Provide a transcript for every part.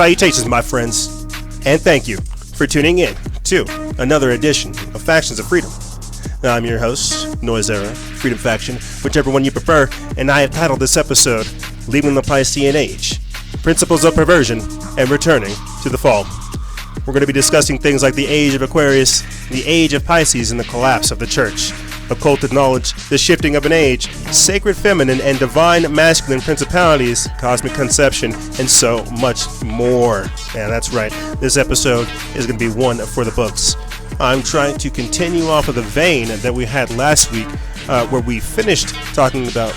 Salutations, my friends, and thank you for tuning in to another edition of Factions of Freedom. I'm your host, Noise Era, Freedom Faction, whichever one you prefer, and I have titled this episode, Leaving the Piscean Age, Principles of Perversion and Returning to the Fall. We're going to be discussing things like the age of Aquarius, the age of Pisces, and the collapse of the church, occulted knowledge, the shifting of an age, sacred feminine and divine masculine principalities, cosmic conception, and so much more. Yeah, that's right. This episode is going to be one for the books. I'm trying to continue off of the vein that we had last week, where we finished talking about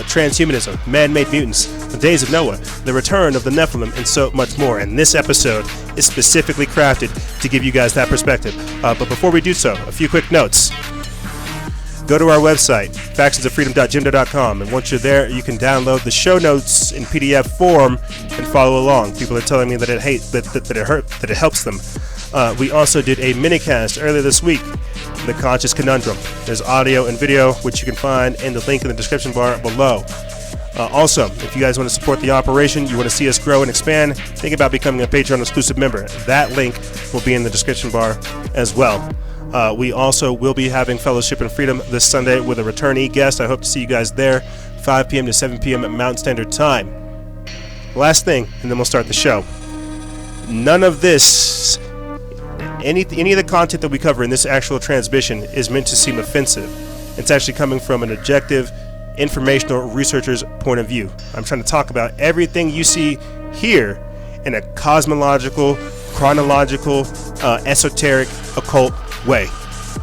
transhumanism, man-made mutants, the days of Noah, the return of the Nephilim, and so much more. And this episode is specifically crafted to give you guys that perspective. But before we do so, a few quick notes. Go to our website, factionsoffreedom.gymdo.com, and once you're there, you can download the show notes in PDF form and follow along. People are telling me that it helps them. We also did a minicast earlier this week, The Conscious Conundrum. There's audio and video, which you can find in the link in the description bar below. Also, if you guys want to support the operation, you want to see us grow and expand, think about becoming a Patreon exclusive member. That link will be in the description bar as well. We also will be having Fellowship in Freedom this Sunday with a returnee guest. I hope to see you guys there, 5 p.m. to 7 p.m. at Mountain Standard Time. Last thing, and then we'll start the show. None of this, any of the content that we cover in this actual transmission is meant to seem offensive. It's actually coming from an objective, informational researcher's point of view. I'm trying to talk about everything you see here in a cosmological, chronological, esoteric, occult way.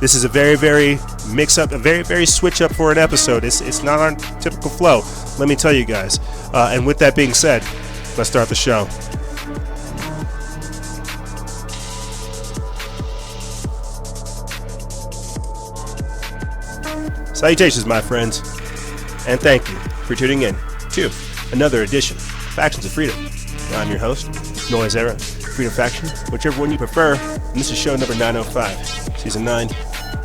This is a very, very mix up, a very, very switch up for an episode. It's not our typical flow, let me tell you guys. And with that being said, let's start the show. Salutations, my friends, and thank you for tuning in to another edition of Factions of Freedom. I'm your host, Noise Era, Freedom Faction, whichever one you prefer, and this is show number 905, Season 9,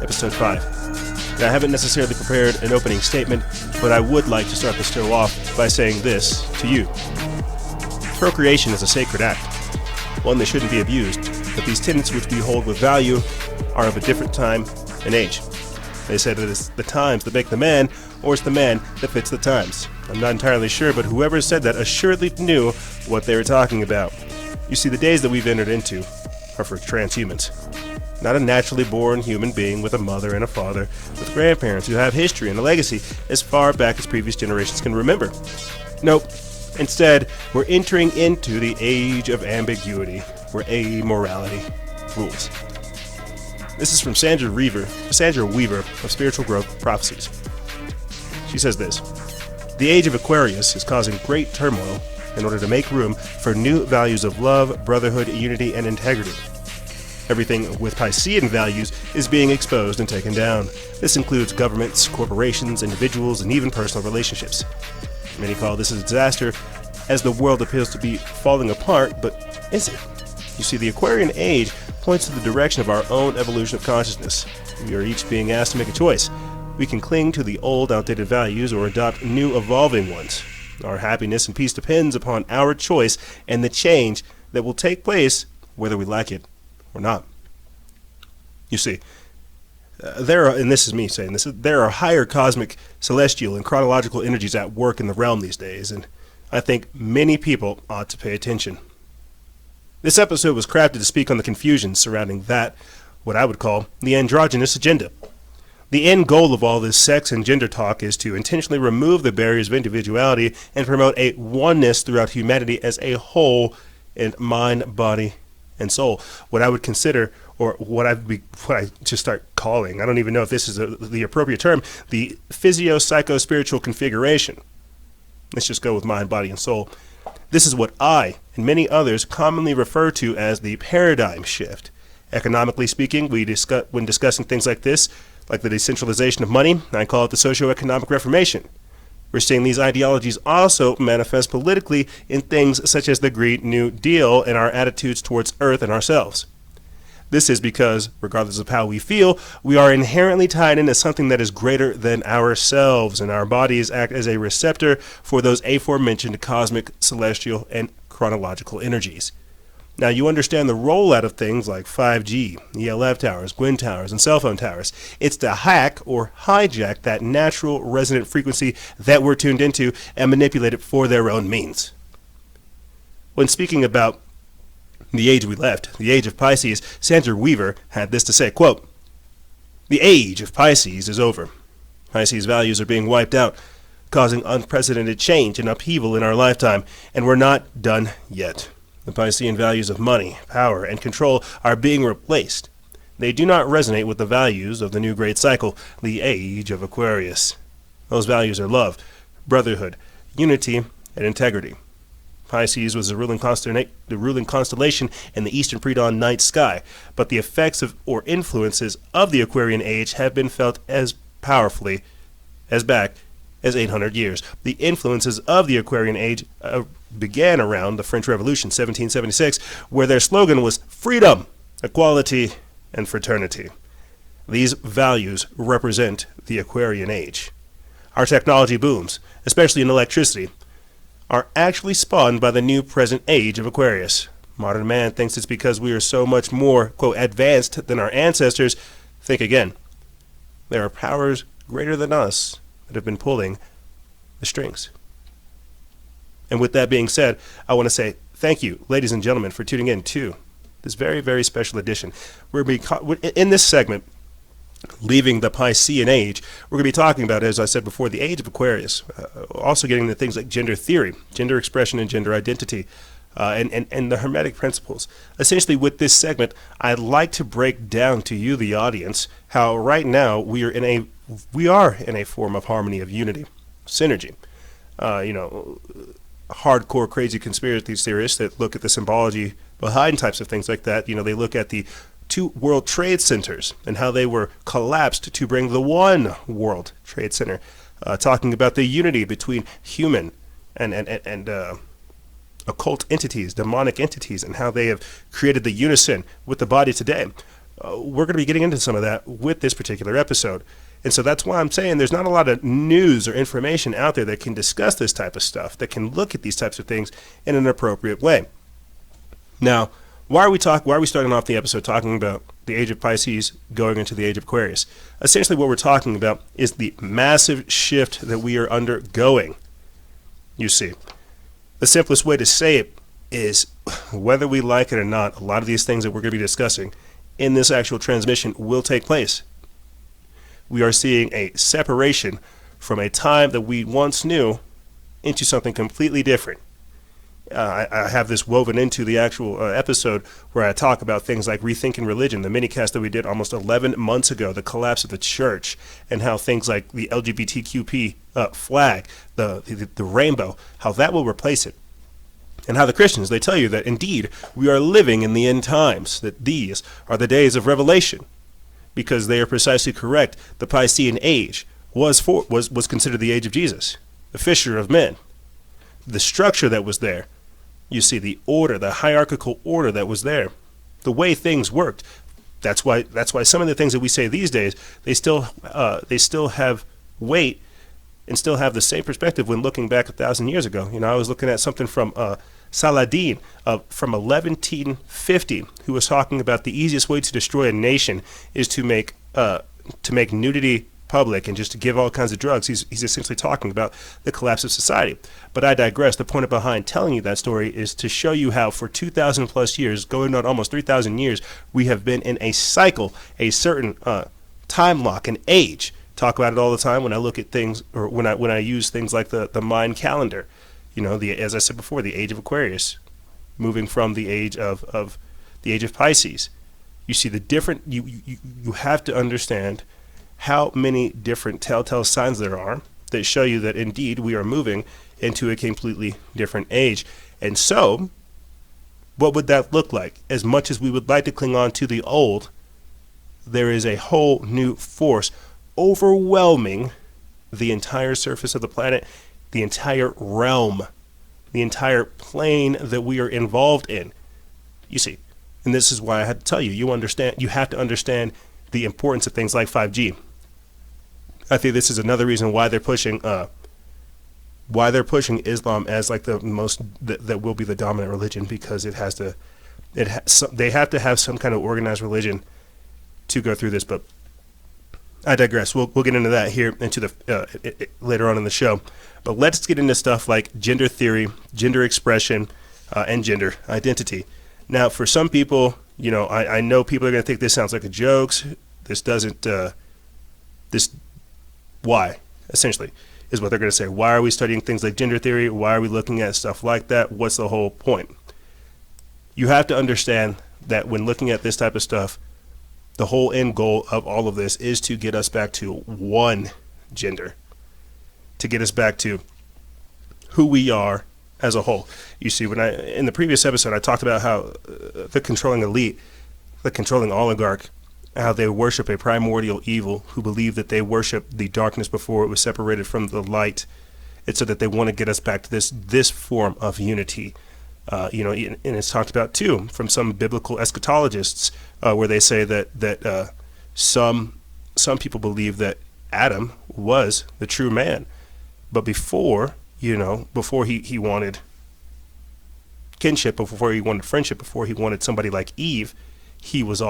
Episode 5. Now, I haven't necessarily prepared an opening statement, but I would like to start the show off by saying this to you. Procreation is a sacred act, one that shouldn't be abused, but these tenets which we hold with value are of a different time and age. They say that it's the times that make the man, or it's the man that fits the times. I'm not entirely sure, but whoever said that assuredly knew what they were talking about. You see, the days that we've entered into are for transhumans. Not a naturally born human being with a mother and a father, with grandparents who have history and a legacy as far back as previous generations can remember. Nope. Instead, we're entering into the age of ambiguity, where amorality rules. This is from Sandra Weaver of Spiritual Growth Prophecies. She says this: the age of Aquarius is causing great turmoil in order to make room for new values of love, brotherhood, unity, and integrity. Everything with Piscean values is being exposed and taken down. This includes governments, corporations, individuals, and even personal relationships. Many call this a disaster, as the world appears to be falling apart, but is it? You see, the Aquarian age points to the direction of our own evolution of consciousness. We are each being asked to make a choice. We can cling to the old, outdated values or adopt new, evolving ones. Our happiness and peace depends upon our choice and the change that will take place whether we like it or not. You see, and this is me saying this, there are higher cosmic, celestial, and chronological energies at work in the realm these days, and I think many people ought to pay attention. This episode was crafted to speak on the confusion surrounding that, what I would call, the androgynous agenda. The end goal of all this sex and gender talk is to intentionally remove the barriers of individuality and promote a oneness throughout humanity as a whole in mind, body, and soul. What I would consider, or what I just start calling, I don't even know if this is the appropriate term, the physio-psycho-spiritual configuration. Let's just go with mind, body, and soul. This is what I and many others commonly refer to as the paradigm shift. Economically speaking, when discussing things like this, like the decentralization of money, I call it the socio-economic reformation. We're seeing these ideologies also manifest politically in things such as the Green New Deal and our attitudes towards Earth and ourselves. This is because, regardless of how we feel, we are inherently tied into something that is greater than ourselves, and our bodies act as a receptor for those aforementioned cosmic, celestial, and chronological energies. Now, you understand the rollout of things like 5G, ELF towers, Gwyn towers, and cell phone towers. It's to hack or hijack that natural resonant frequency that we're tuned into and manipulate it for their own means. When speaking about the age we left, the age of Pisces, Sandra Weaver had this to say, quote, "The age of Pisces is over. Pisces values are being wiped out, causing unprecedented change and upheaval in our lifetime, and we're not done yet. The Piscean values of money, power, and control are being replaced. They do not resonate with the values of the new great cycle, the age of Aquarius. Those values are love, brotherhood, unity, and integrity. Pisces was the ruling constellation in the eastern pre-dawn night sky, but the effects of or influences of the Aquarian age have been felt as powerfully as back as 800 years. The influences of the Aquarian age began around the French Revolution, 1776, where their slogan was freedom, equality, and fraternity. These values represent the Aquarian age. Our technology booms, especially in electricity, are actually spawned by the new present age of Aquarius. Modern man thinks it's because we are so much more, quote, advanced than our ancestors. Think again. There are powers greater than us that have been pulling the strings. And with that being said, I want to say thank you, ladies and gentlemen, for tuning in to this very, very special edition. In this segment, leaving the Piscean age, we're going to be talking about, as I said before, the age of Aquarius, also getting into things like gender theory, gender expression, and gender identity, and the Hermetic principles. Essentially, with this segment, I'd like to break down to you, the audience, how right now we are in a form of harmony, of unity, synergy. Hardcore, crazy conspiracy theorists that look at the symbology behind types of things like that, they look at the two World Trade Centers and how they were collapsed to bring the one World Trade Center, talking about the unity between human and occult entities, demonic entities, and how they have created the unison with the body today. We're going to be getting into some of that with this particular episode. And so that's why I'm saying there's not a lot of news or information out there that can discuss this type of stuff, that can look at these types of things in an appropriate way. Now, why are we starting off the episode talking about the age of Pisces going into the age of Aquarius? Essentially what we're talking about is the massive shift that we are undergoing. You see, the simplest way to say it is, whether we like it or not, a lot of these things that we're going to be discussing in this actual transmission will take place. We are seeing a separation from a time that we once knew into something completely different. I have this woven into the actual episode where I talk about things like rethinking religion, the minicast that we did almost 11 months ago, the collapse of the church, and how things like the LGBTQP flag, the rainbow, how that will replace it. And how the Christians, they tell you that indeed we are living in the end times, that these are the days of revelation, because they are precisely correct. The Piscean age was considered the age of Jesus, the fisher of men. The structure that was there, you see, the order, the hierarchical order that was there, the way things worked. That's why some of the things that we say these days, they still have weight and still have the same perspective when looking back 1,000 years ago. I was looking at something from Saladin from 1150, who was talking about the easiest way to destroy a nation is to make nudity public and just to give all kinds of drugs. He's essentially talking about the collapse of society. But I digress. The point behind telling you that story is to show you how for 2,000 plus years, going on almost 3,000 years, we have been in a cycle, a certain time lock, an age. Talk about it all the time when I look at things, or when I use things like the Mayan calendar. As I said before, the age of Aquarius, moving from the age of Pisces. You see the different. You have to understand how many different telltale signs there are that show you that indeed we are moving into a completely different age. And so, what would that look like? As much as we would like to cling on to the old, there is a whole new force overwhelming the entire surface of the planet, the entire realm, the entire plane that we are involved in. You see, and this is why I had to tell you, you have to understand the importance of things like 5G. I think this is another reason why they're pushing Islam as like the most that will be the dominant religion, because it has the they have to have some kind of organized religion to go through this. But I digress. We'll get into that here into the later on in the show. But let's get into stuff like gender theory, gender expression, and gender identity. Now, for some people, I know people are going to think this sounds like a joke. This doesn't. Why, essentially, is what they're going to say. Why are we studying things like gender theory? Why are we looking at stuff like that? What's the whole point? You have to understand that when looking at this type of stuff, the whole end goal of all of this is to get us back to one gender, to get us back to who we are as a whole. You see, in the previous episode, I talked about how the controlling elite, the controlling oligarch, how they worship a primordial evil who believe that they worship the darkness before it was separated from the light. It's so that they want to get us back to this form of unity. And it's talked about too from some biblical eschatologists, where they say that some people believe that Adam was the true man, but before he wanted kinship, before he wanted friendship, before he wanted somebody like Eve, he was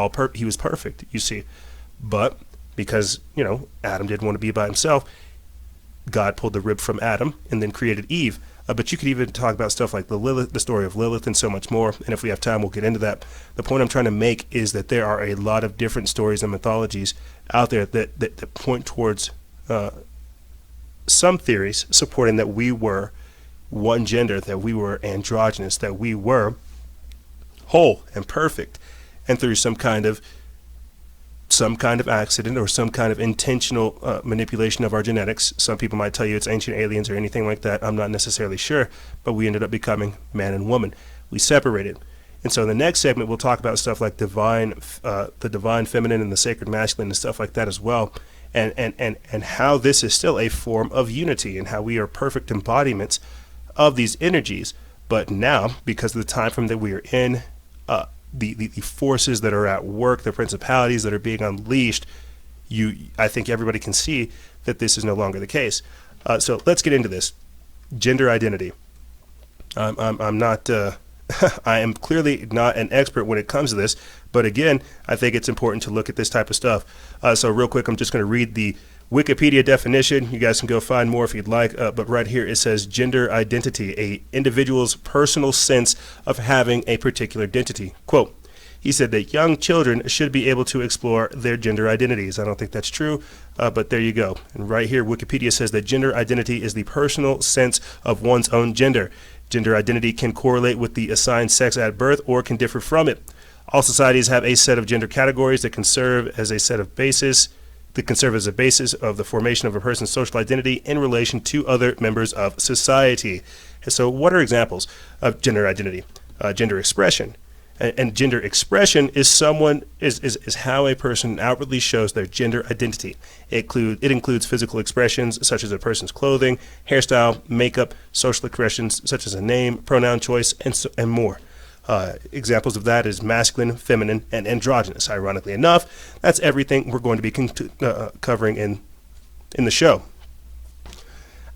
perfect, you see. But because Adam didn't want to be by himself, God pulled the rib from Adam and then created Eve. But you could even talk about stuff like the story of Lilith, and so much more. And if we have time, we'll get into that. The point I'm trying to make is that there are a lot of different stories and mythologies out there that point towards some theories supporting that we were one gender, that we were androgynous, that we were whole and perfect, and through some kind of accident or some kind of intentional manipulation of our genetics. Some people might tell you it's ancient aliens or anything like that. I'm not necessarily sure, but we ended up becoming man and woman. We separated. And so in the next segment, we'll talk about stuff like the divine feminine and the sacred masculine and stuff like that as well. And how this is still a form of unity and how we are perfect embodiments of these energies. But now, because of the time frame that we are in, the forces that are at work, the principalities that are being unleashed, I think everybody can see that this is no longer the case. So let's get into this. Gender identity. I'm not. I am clearly not an expert when it comes to this, but again, I think it's important to look at this type of stuff. So real quick, I'm just going to read the Wikipedia definition. You guys can go find more if you'd like, but right here it says gender identity, a individual's personal sense of having a particular identity. Quote, he said that young children should be able to explore their gender identities. I don't think that's true, but there you go. And right here, Wikipedia says that gender identity is the personal sense of one's own gender. Gender identity can correlate with the assigned sex at birth or can differ from it. All societies have a set of gender categories that can serve as a basis of the formation of a person's social identity in relation to other members of society. And so what are examples of gender identity? Gender expression. And gender expression is how a person outwardly shows their gender identity. It includes physical expressions such as a person's clothing, hairstyle, makeup, social expressions such as a name, pronoun choice, and more. Examples of that is masculine, feminine, and androgynous. Ironically enough, that's everything we're going to be covering in the show.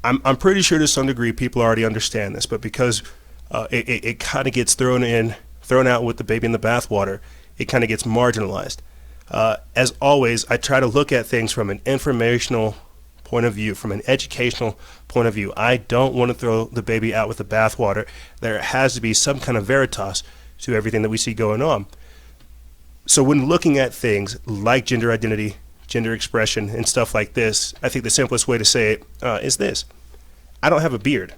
I'm pretty sure to some degree people already understand this, but because it kind of gets thrown out with the baby in the bathwater, it kind of gets marginalized. As always, I try to look at things from an informational point of view, from an educational point of view. I don't want to throw the baby out with the bathwater. There has to be some kind of veritas to everything that we see going on. So when looking at things like gender identity, gender expression, and stuff like this, I think the simplest way to say it is this. I don't have a beard.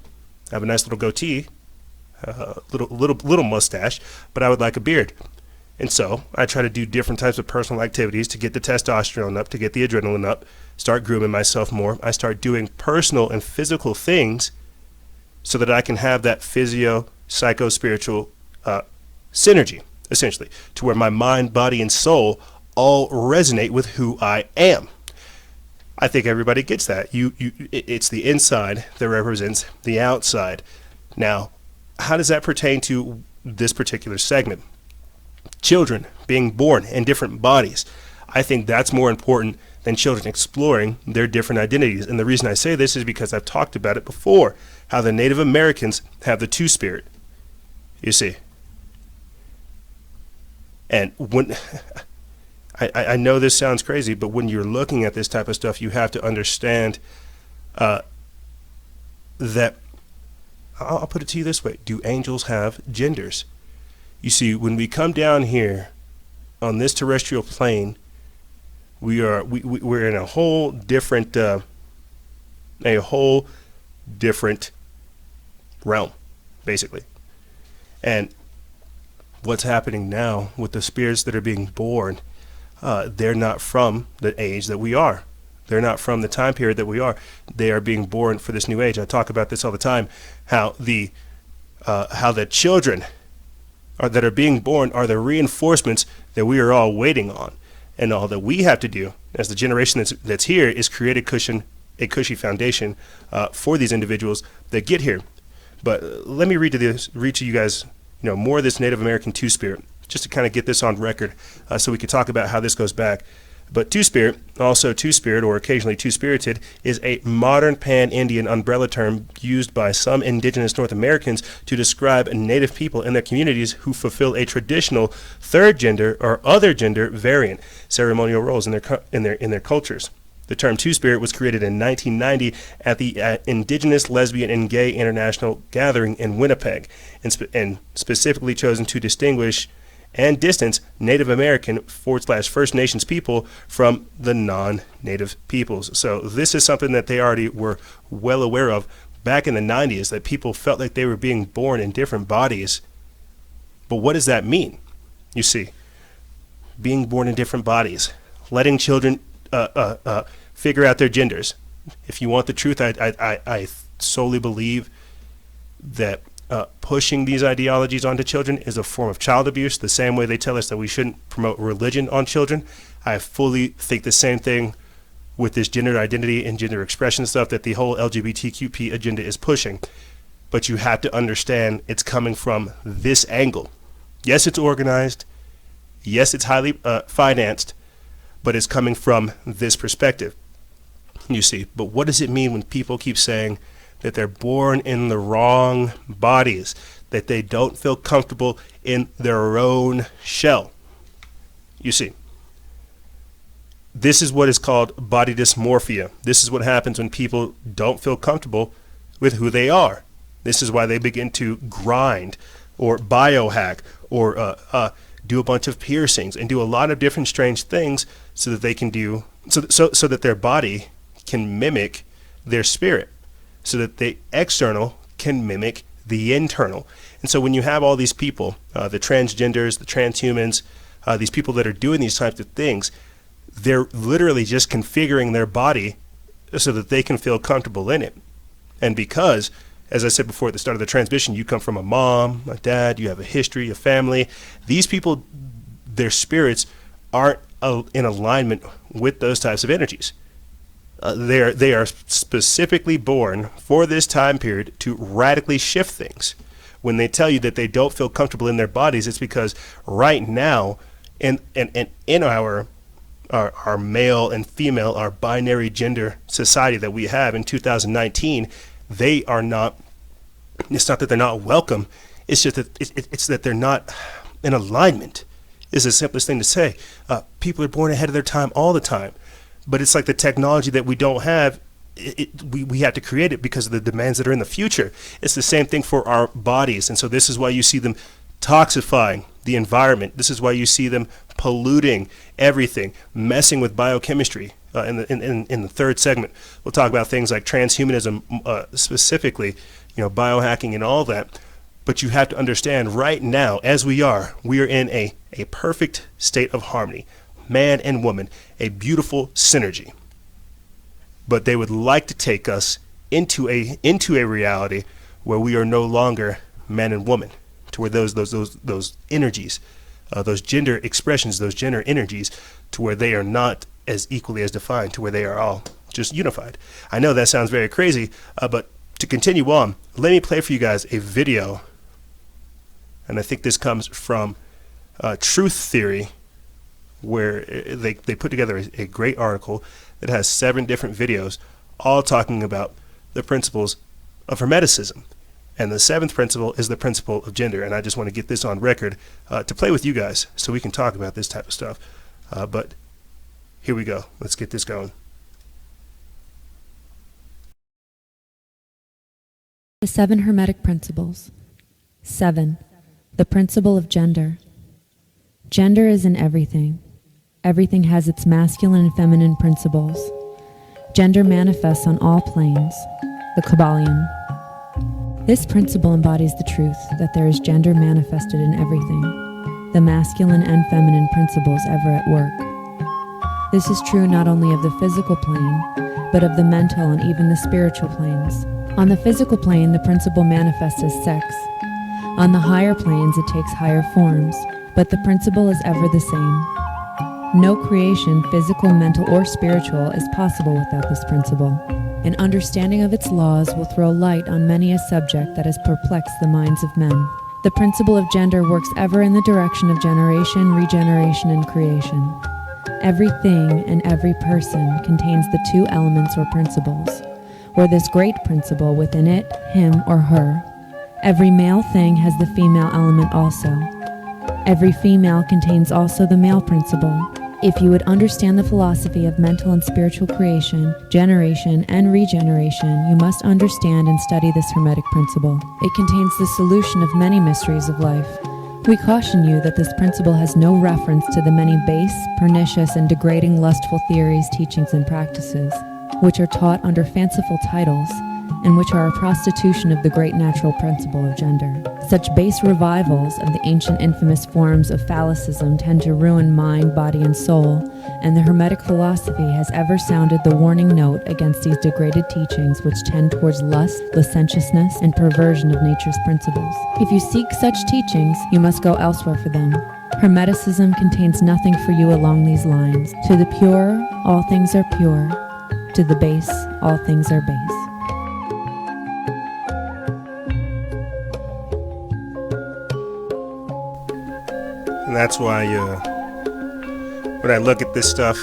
I have a nice little goatee, little mustache, but I would like a beard. And so I try to do different types of personal activities to get the testosterone up, to get the adrenaline up, start grooming myself more. I start doing personal and physical things so that I can have that physio-psycho-spiritual synergy, essentially, to where my mind, body, and soul all resonate with who I am. I think everybody gets that. It's the inside that represents the outside. Now, how does that pertain to this particular segment? Children being born in different bodies. I think that's more important than children exploring their different identities. And the reason I say this is because I've talked about it before, how the Native Americans have the two-spirit. You see, And when I know this sounds crazy, but when you're looking at this type of stuff, you have to understand that, I'll put it to you this way: do angels have genders? You see, when we come down here on this terrestrial plane, we're in a whole different realm, basically. And what's happening now with the spirits that are being born, they're not from the age that we are. They're not from the time period that we are. They are being born for this new age. I talk about this all the time, how the children that are being born are the reinforcements that we are all waiting on. And all that we have to do as the generation that's here is create a cushy foundation for these individuals that get here. But let me read to you guys, more of this Native American Two-Spirit, just to kind of get this on record, so we can talk about how this goes back. But Two-Spirit, also Two-Spirit, or occasionally Two-Spirited, is a modern pan-Indian umbrella term used by some indigenous North Americans to describe Native people in their communities who fulfill a traditional third gender or other gender variant ceremonial roles in their cultures. The term Two-Spirit was created in 1990 at the Indigenous Lesbian and Gay International Gathering in Winnipeg, and specifically chosen to distinguish and distance Native American / First Nations people from the non-Native peoples. So this is something that they already were well aware of back in the 90s, that people felt like they were being born in different bodies. But what does that mean? You see, being born in different bodies, letting children figure out their genders. If you want the truth, I solely believe that pushing these ideologies onto children is a form of child abuse, the same way they tell us that we shouldn't promote religion on children. I fully think the same thing with this gender identity and gender expression stuff that the whole LGBTQP agenda is pushing. But you have to understand it's coming from this angle. Yes, it's organized. Yes, it's highly financed, but it's coming from this perspective, you see. But what does it mean when people keep saying that they're born in the wrong bodies, that they don't feel comfortable in their own shell? You see, this is what is called body dysmorphia. This is what happens when people don't feel comfortable with who they are. This is why they begin to grind or biohack or do a bunch of piercings and do a lot of different strange things so that they can do so that their body can mimic their spirit, so that the external can mimic the internal. And so when you have all these people, the transgenders, the transhumans, these people that are doing these types of things, they're literally just configuring their body so that they can feel comfortable in it. And because, as I said before at the start of the transmission, you come from a mom, a dad, you have a history, a family. These people, their spirits aren't in alignment with those types of energies. They are specifically born for this time period to radically shift things. When they tell you that they don't feel comfortable in their bodies, it's because right now in our male and female, our binary gender society that we have in 2019, they are not, it's not that they're not welcome, it's just that it's that they're not in alignment, is the simplest thing to say. People are born ahead of their time all the time, but it's like the technology that we don't have, we have to create it because of the demands that are in the future. It's the same thing for our bodies, and so this is why you see them toxifying the environment. This is why you see them polluting everything, messing with biochemistry. In the third segment, we'll talk about things like transhumanism, specifically, biohacking and all that. But you have to understand right now, as we are in a perfect state of harmony, man and woman, a beautiful synergy. But they would like to take us into a reality where we are no longer man and woman, to where those energies, those gender expressions, those gender energies, to where they are not as equally as defined, to where they are all just unified. I know that sounds very crazy, but to continue on, let me play for you guys a video, and I think this comes from Truth Theory, where they put together a great article that has 7 different videos, all talking about the principles of Hermeticism. And the seventh principle is the principle of gender. And I just want to get this on record to play with you guys so we can talk about this type of stuff. But here we go. Let's get this going. The 7 Hermetic Principles. 7. The principle of gender. Gender is in everything. Everything has its masculine and feminine principles. Gender manifests on all planes. The Kabbalion. This principle embodies the truth that there is gender manifested in everything, the masculine and feminine principles ever at work. This is true not only of the physical plane, but of the mental and even the spiritual planes. On the physical plane, the principle manifests as sex. On the higher planes, it takes higher forms, but the principle is ever the same. No creation, physical, mental, or spiritual, is possible without this principle. An understanding of its laws will throw light on many a subject that has perplexed the minds of men. The principle of gender works ever in the direction of generation, regeneration, and creation. Everything and every person contains the 2 elements or principles, or this great principle within it, him or her. Every male thing has the female element also. Every female contains also the male principle. If you would understand the philosophy of mental and spiritual creation, generation, and regeneration, you must understand and study this Hermetic principle. It contains the solution of many mysteries of life. We caution you that this principle has no reference to the many base, pernicious, and degrading lustful theories, teachings, and practices, which are taught under fanciful titles, and which are a prostitution of the great natural principle of gender. Such base revivals of the ancient infamous forms of phallicism tend to ruin mind, body, and soul, and the Hermetic philosophy has ever sounded the warning note against these degraded teachings which tend towards lust, licentiousness, and perversion of nature's principles. If you seek such teachings, you must go elsewhere for them. Hermeticism contains nothing for you along these lines. To the pure, all things are pure. To the base, all things are base. And that's why when I look at this stuff,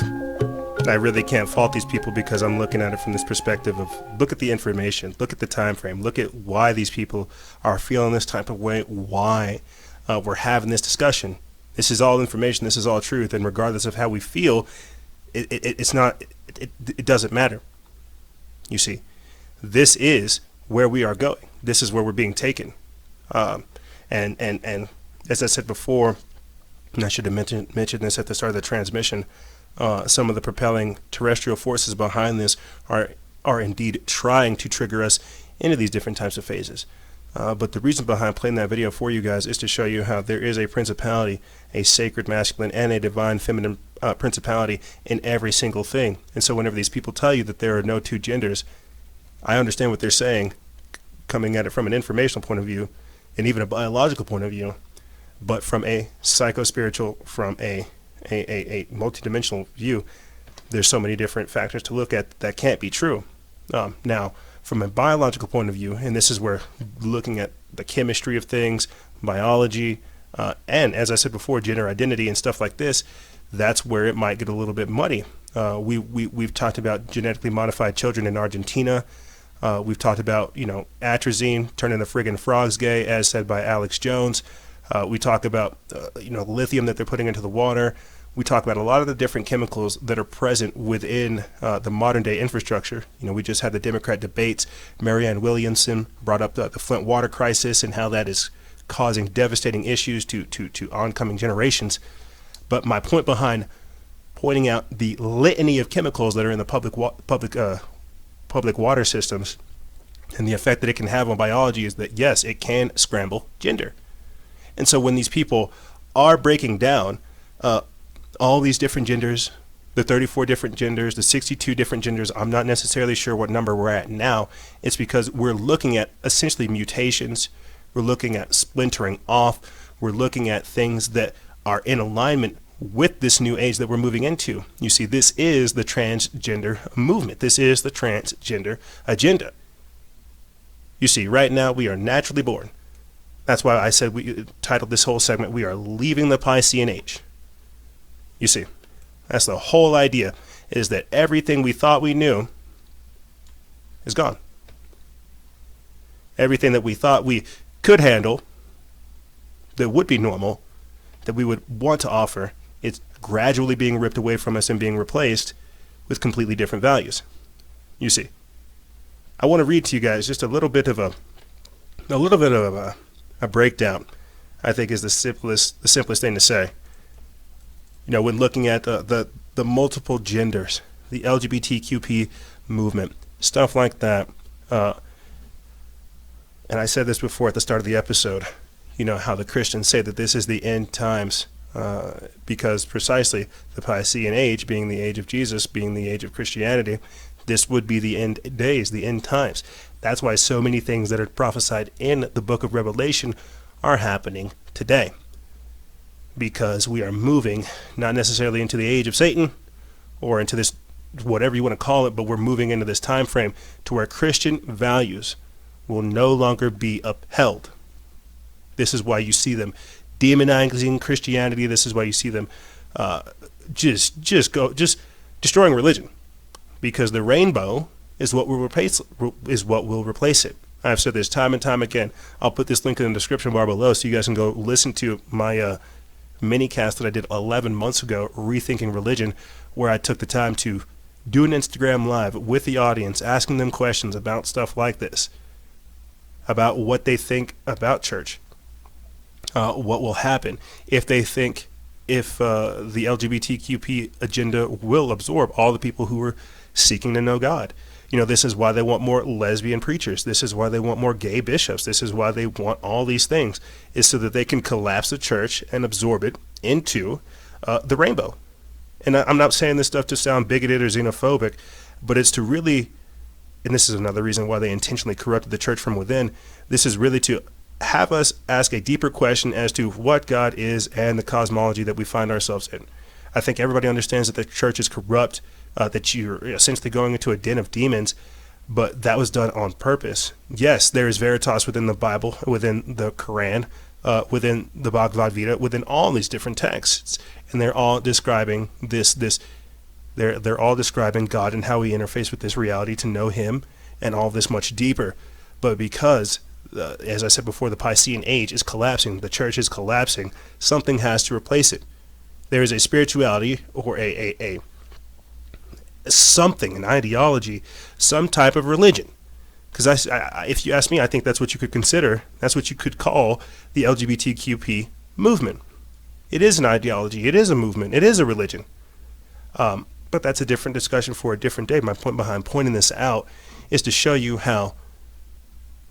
I really can't fault these people, because I'm looking at it from this perspective of, look at the information, look at the time frame, look at why these people are feeling this type of way, why we're having this discussion. This is all information, this is all truth, and regardless of how we feel, it doesn't matter. You see, this is where we are going. This is where we're being taken. And as I said before, and I should have mentioned this at the start of the transmission, some of the propelling terrestrial forces behind this are indeed trying to trigger us into these different types of phases. But the reason behind playing that video for you guys is to show you how there is a principality, a sacred masculine and a divine feminine principality in every single thing. And so whenever these people tell you that there are no 2 genders, I understand what they're saying, coming at it from an informational point of view and even a biological point of view. But from a psycho-spiritual, from a multidimensional view, there's so many different factors to look at that can't be true. Now, from a biological point of view, and this is where looking at the chemistry of things, biology, and as I said before, gender identity and stuff like this, that's where it might get a little bit muddy. We've talked about genetically modified children in Argentina. We've talked about, atrazine turning the friggin' frogs gay, as said by Alex Jones. We talk about, lithium that they're putting into the water. We talk about a lot of the different chemicals that are present within the modern day infrastructure. We just had the Democrat debates. Marianne Williamson brought up the Flint water crisis and how that is causing devastating issues to oncoming generations. But my point behind pointing out the litany of chemicals that are in the public water systems and the effect that it can have on biology is that, yes, it can scramble gender. And so when these people are breaking down all these different genders, the 34 different genders, the 62 different genders, I'm not necessarily sure what number we're at now. It's because we're looking at essentially mutations. We're looking at splintering off. We're looking at things that are in alignment with this new age that we're moving into. You see, this is the transgender movement. This is the transgender agenda. You see, right now we are naturally born. That's why I said we titled this whole segment, "We are leaving the Piscean age." You see, that's the whole idea, is that everything we thought we knew is gone. Everything that we thought we could handle, that would be normal, that we would want to offer, it's gradually being ripped away from us and being replaced with completely different values. You see, I want to read to you guys just a little bit of a breakdown. I think is the simplest thing to say. You know, when looking at the multiple genders, the LGBTQP movement, stuff like that. And I said this before at the start of the episode. You know how the Christians say that this is the end times, because precisely the Piscean age, being the age of Jesus, being the age of Christianity, this would be the end days, the end times. That's why so many things that are prophesied in the book of Revelation are happening today. Because we are moving not necessarily into the age of Satan or into this, whatever you want to call it, but we're moving into this time frame to where Christian values will no longer be upheld. This is why you see them demonizing Christianity. This is why you see them just destroying religion, because the rainbow is what will replace it. I've said this time and time again. I'll put this link in the description bar below so you guys can go listen to my mini cast that I did 11 months ago, Rethinking Religion, where I took the time to do an Instagram live with the audience, asking them questions about stuff like this, about what they think about church, what will happen if they think if the LGBTQP agenda will absorb all the people who are seeking to know God. You know, this is why they want more lesbian preachers. This is why they want more gay bishops. This is why they want all these things, is so that they can collapse the church and absorb it into the rainbow. And I'm not saying this stuff to sound bigoted or xenophobic, but it's to really, and this is another reason why they intentionally corrupted the church from within, this is really to have us ask a deeper question as to what God is and the cosmology that we find ourselves in. I think everybody understands that the church is corrupt, that you're essentially going into a den of demons, but that was done on purpose. Yes, there is veritas within the Bible, within the Quran, within the Bhagavad Gita, within all these different texts, and they're all describing they're all describing God and how we interface with this reality to know Him and all this much deeper. But because, as I said before, the Piscean age is collapsing, the church is collapsing, something has to replace it. There is a spirituality or a something, an ideology, some type of religion. Because if you ask me, I think that's what you could consider, that's what you could call the LGBTQP movement. It is an ideology, it is a movement, it is a religion. But that's a different discussion for a different day. My point behind pointing this out is to show you how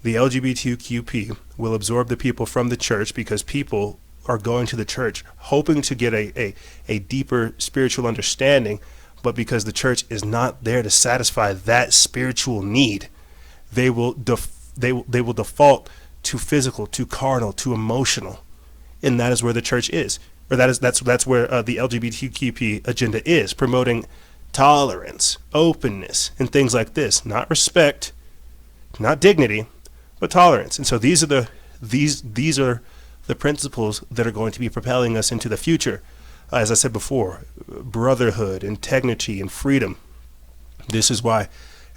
the LGBTQP will absorb the people from the church, because people are going to the church hoping to get a deeper spiritual understanding, but because the church is not there to satisfy that spiritual need, they will default to physical, to carnal, to emotional, and that is where the church is, or that's where the LGBTQP agenda is, promoting tolerance, openness, and things like this. Not respect, not dignity, but tolerance. And so these are the principles that are going to be propelling us into the future. As I said before, brotherhood, integrity, and freedom. This is why,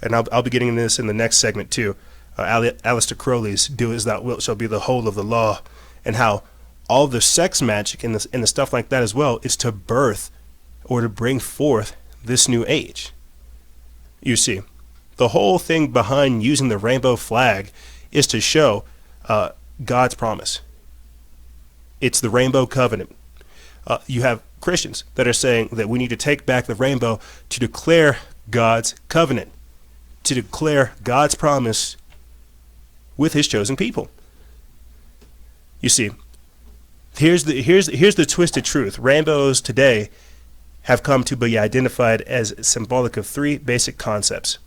and I'll be getting into this in the next segment too, Aleister Crowley's "Do as thou wilt shall be the whole of the law," and how all the sex magic and the stuff like that as well is to birth or to bring forth this new age. You see, the whole thing behind using the rainbow flag is to show God's promise. It's the rainbow covenant. You have Christians that are saying that we need to take back the rainbow to declare God's covenant, to declare God's promise with His chosen people. You see, here's the twisted truth. Rainbows today have come to be identified as symbolic of three basic concepts: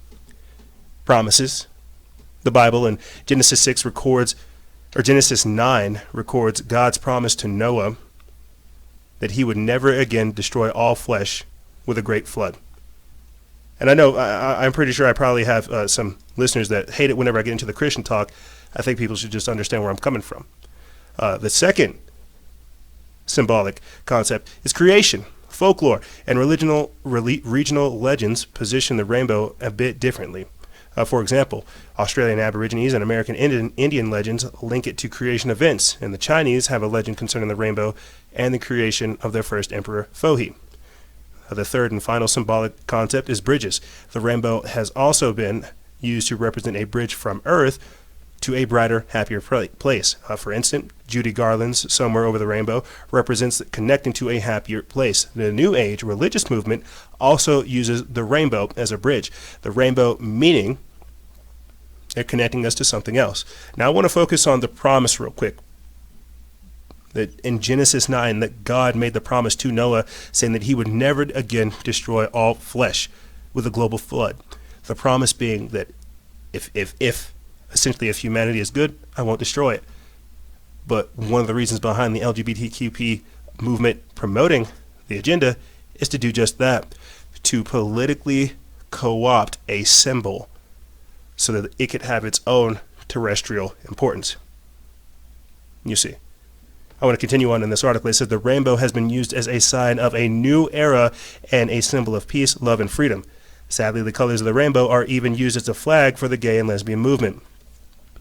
promises. The Bible in Genesis 9 records God's promise to Noah that he would never again destroy all flesh with a great flood. And I know, I'm pretty sure I probably have some listeners that hate it whenever I get into the Christian talk. I think people should just understand where I'm coming from. The second symbolic concept is creation. Folklore and regional legends position the rainbow a bit differently. For example, Australian Aborigines and American Indian legends link it to creation events, and the Chinese have a legend concerning the rainbow and the creation of their first emperor, Fohi. The third and final symbolic concept is bridges. The rainbow has also been used to represent a bridge from Earth to a brighter, happier place. For instance, Judy Garland's Somewhere Over the Rainbow represents connecting to a happier place. The New Age religious movement also uses the rainbow as a bridge. The rainbow meaning they're connecting us to something else. Now I want to focus on the promise real quick. That in Genesis 9, that God made the promise to Noah, saying that he would never again destroy all flesh with a global flood. The promise being that if essentially if humanity is good, I won't destroy it. But one of the reasons behind the LGBTQP movement promoting the agenda is to do just that, to politically co-opt a symbol so that it could have its own terrestrial importance. You see. I want to continue on in this article. It says the rainbow has been used as a sign of a new era and a symbol of peace, love, and freedom. Sadly, the colors of the rainbow are even used as a flag for the gay and lesbian movement.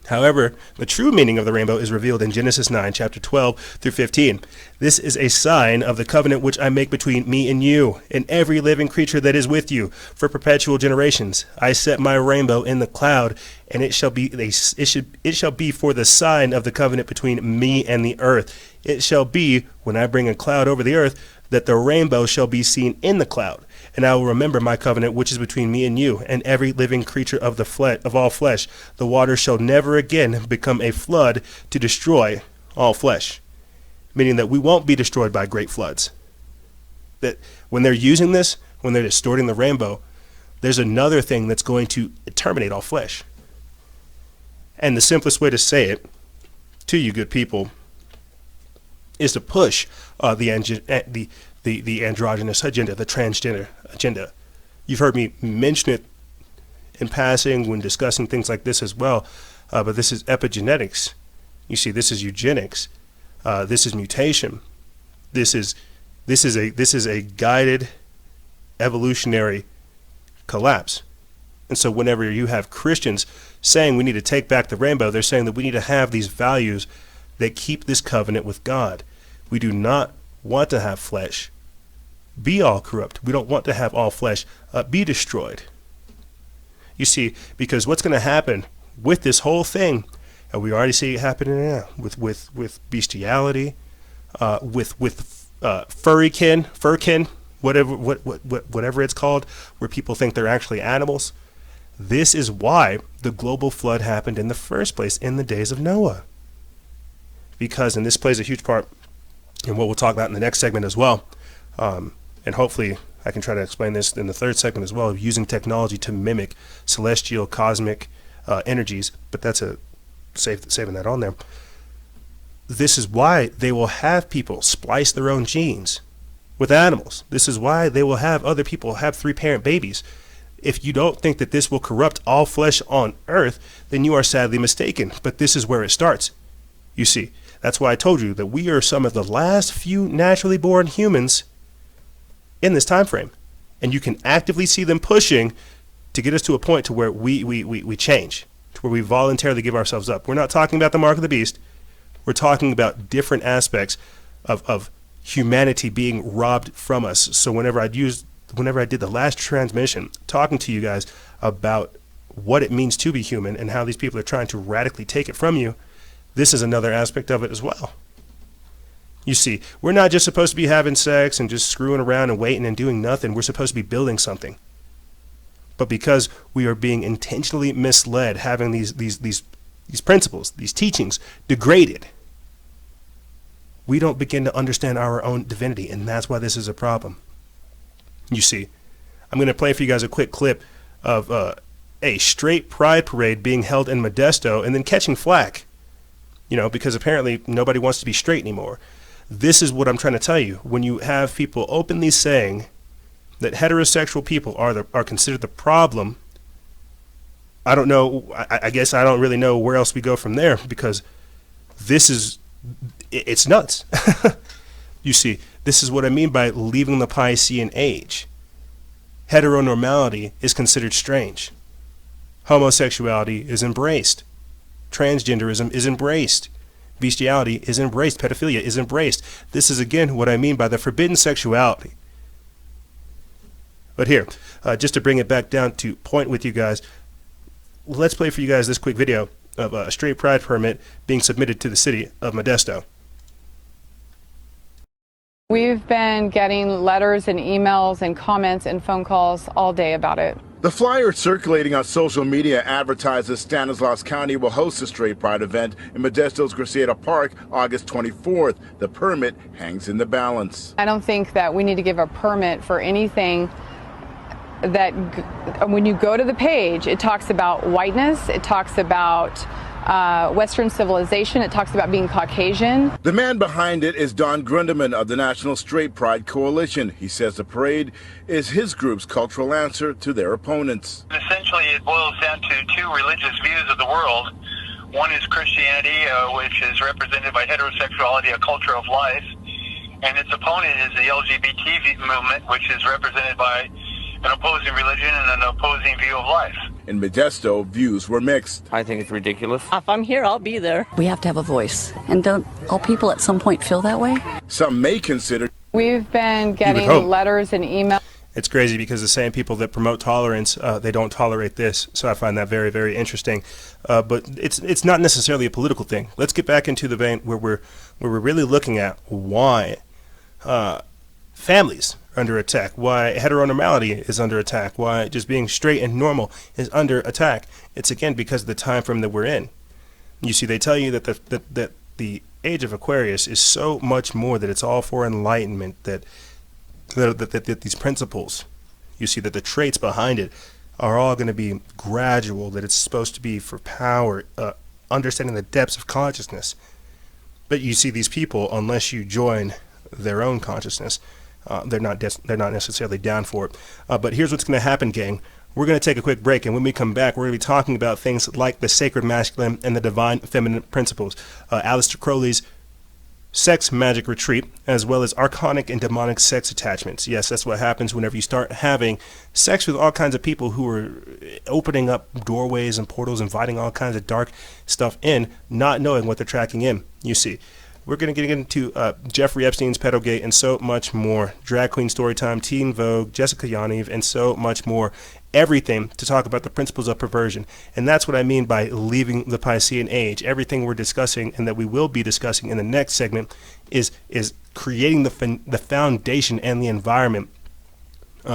However, the true meaning of the rainbow is revealed in Genesis 9, chapter 12 through 15. This is a sign of the covenant which I make between me and you and every living creature that is with you for perpetual generations. I set my rainbow in the cloud, and it shall be for the sign of the covenant between me and the earth. It shall be, when I bring a cloud over the earth, that the rainbow shall be seen in the cloud. And I will remember my covenant which is between me and you and every living creature of all flesh. The water shall never again become a flood to destroy all flesh. Meaning that we won't be destroyed by great floods. That when they're using this, when they're distorting the rainbow, there's another thing that's going to terminate all flesh. And the simplest way to say it to you good people is to push the androgynous agenda, the transgender agenda. You've heard me mention it in passing when discussing things like this as well, but this is epigenetics. You see, this is eugenics. This is mutation. This is a guided evolutionary collapse. And so whenever you have Christians saying we need to take back the rainbow, they're saying that we need to have these values that keep this covenant with God. We do not want to have flesh be all corrupt. We don't want to have all flesh be destroyed. You see, because what's going to happen with this whole thing, and we already see it happening now, with bestiality, with furkin, whatever it's called, where people think they're actually animals. This is why the global flood happened in the first place in the days of Noah. Because, and this plays a huge part in what we'll talk about in the next segment as well, and hopefully I can try to explain this in the third segment as well, of using technology to mimic celestial, cosmic energies, but that's saving that on there. This is why they will have people splice their own genes with animals. This is why they will have other people have 3-parent babies. If you don't think that this will corrupt all flesh on earth, then you are sadly mistaken. But this is where it starts. You see, that's why I told you that we are some of the last few naturally born humans in this time frame. And you can actively see them pushing to get us to a point to where we change, to where we voluntarily give ourselves up. We're not talking about the mark of the beast. We're talking about different aspects of humanity being robbed from us. So whenever I did the last transmission, talking to you guys about what it means to be human and how these people are trying to radically take it from you, this is another aspect of it as well. You see, we're not just supposed to be having sex and just screwing around and waiting and doing nothing. We're supposed to be building something. But because we are being intentionally misled, having these principles, these teachings degraded, we don't begin to understand our own divinity, and that's why this is a problem. You see, I'm going to play for you guys a quick clip of a straight pride parade being held in Modesto and then catching flack, because apparently nobody wants to be straight anymore. This is what I'm trying to tell you. When you have people openly saying that heterosexual people are considered the problem, I don't know. I guess I don't really know where else we go from there, because it's nuts. You see, this is what I mean by leaving the Piscean age. Heteronormality is considered strange. Homosexuality is embraced. Transgenderism is embraced. Bestiality is embraced. Pedophilia is embraced. This is, again, what I mean by the forbidden sexuality. But here, just to bring it back down to point with you guys, let's play for you guys this quick video of a straight pride permit being submitted to the city of Modesto. We've been getting letters and emails and comments and phone calls all day about it. The flyer circulating on social media advertises Stanislaus County will host a straight pride event in Modesto's Gracieta Park August 24th. The permit hangs in the balance. I don't think that we need to give a permit for anything that, when you go to the page, it talks about whiteness, it talks about Western civilization, it talks about being Caucasian. The man behind it is Don Grundeman of the National Straight Pride Coalition. He says the parade is his group's cultural answer to their opponents. Essentially, it boils down to two religious views of the world. One is Christianity, which is represented by heterosexuality, a culture of life, and its opponent is the LGBT movement, which is represented by an opposing religion and an opposing view of life. In Modesto, views were mixed. I think it's ridiculous. If I'm here, I'll be there. We have to have a voice. And don't all people at some point feel that way? Some may consider. We've been getting letters and emails. It's crazy because the same people that promote tolerance, they don't tolerate this. So I find that very, very interesting. But it's not necessarily a political thing. Let's get back into the vein where we're really looking at why families are under attack, why heteronormality is under attack, why just being straight and normal is under attack. It's again because of the time frame that we're in. You see, they tell you that the age of Aquarius is so much more, that it's all for enlightenment, that these principles, you see, that the traits behind it are all going to be gradual, that it's supposed to be for power, understanding the depths of consciousness. But you see, these people, unless you join their own consciousness, they're not necessarily down for it. But here's what's going to happen, gang. We're going to take a quick break, and when we come back, we're going to be talking about things like the sacred masculine and the divine feminine principles, Aleister Crowley's sex magic retreat, as well as archonic and demonic sex attachments. Yes, that's what happens whenever you start having sex with all kinds of people who are opening up doorways and portals, inviting all kinds of dark stuff in, not knowing what they're tracking in, you see. We're going to get into Jeffrey Epstein's pedogate and so much more. Drag Queen Storytime, Teen Vogue, Jessica Yaniv, and so much more. Everything to talk about the principles of perversion. And that's what I mean by leaving the Piscean age. Everything we're discussing and that we will be discussing in the next segment is creating the foundation and the environment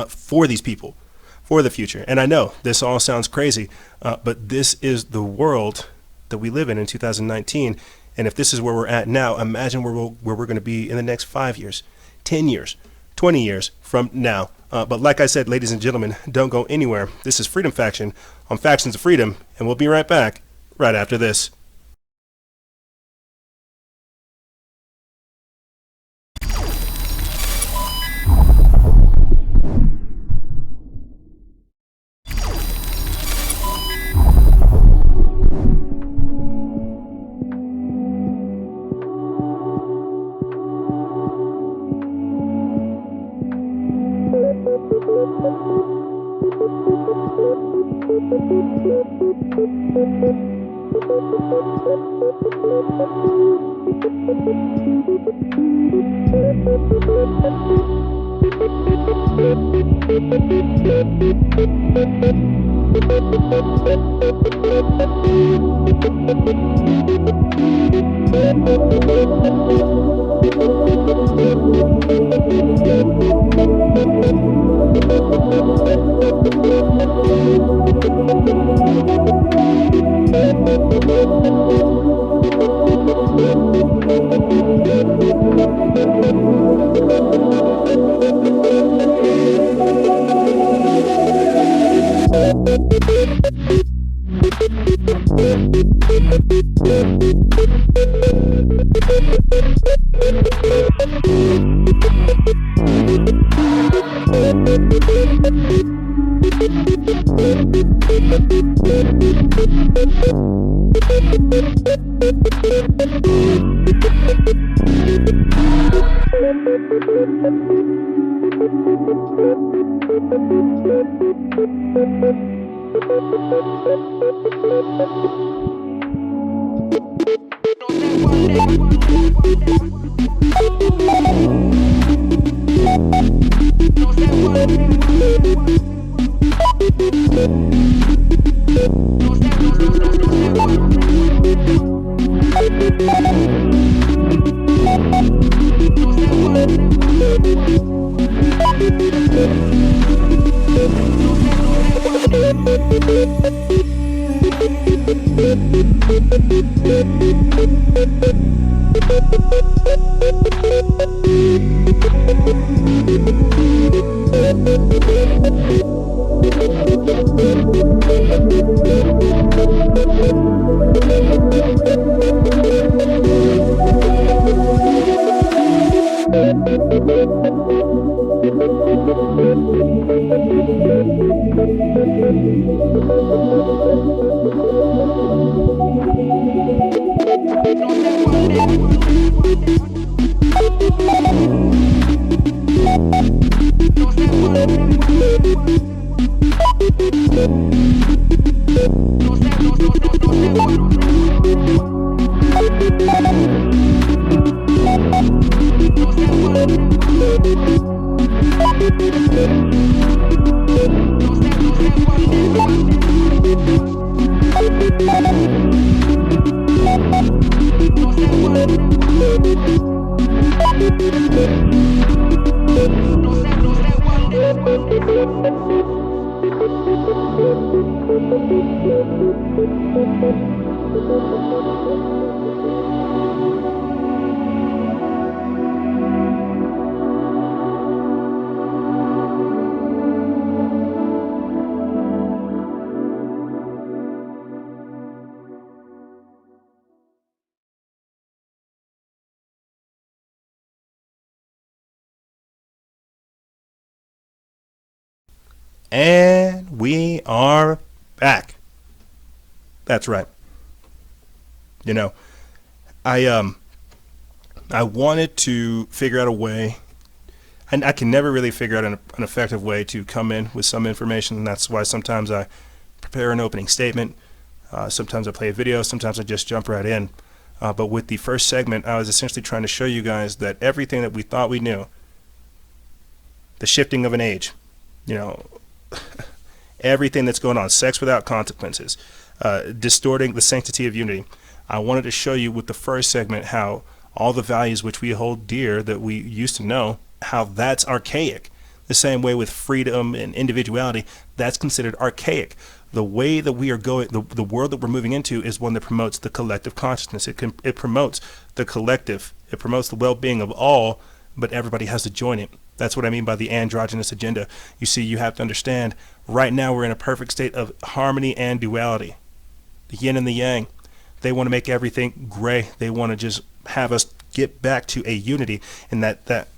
for these people, for the future. And I know this all sounds crazy, but this is the world that we live in 2019. And if this is where we're at now, imagine where we're going to be in the next 5 years, 10 years, 20 years from now. But like I said, ladies and gentlemen, don't go anywhere. This is Freedom Faction on Factions of Freedom, and we'll be right back right after this. And we are back. That's right. You know, I wanted to figure out a way, and I can never really figure out an effective way to come in with some information, and that's why sometimes I prepare an opening statement, sometimes I play a video, sometimes I just jump right in. But with the first segment, I was essentially trying to show you guys that everything that we thought we knew, the shifting of an age, you know, everything that's going on, sex without consequences, distorting the sanctity of unity. I wanted to show you with the first segment how all the values which we hold dear that we used to know, how that's archaic. The same way with freedom and individuality, that's considered archaic. The way that we are going, the world that we're moving into is one that promotes the collective consciousness. It promotes the collective. It promotes the well-being of all, but everybody has to join it. That's what I mean by the androgynous agenda. You see, you have to understand, right now we're in a perfect state of harmony and duality. The yin and the yang. They want to make everything gray. They want to just have us get back to a unity. And that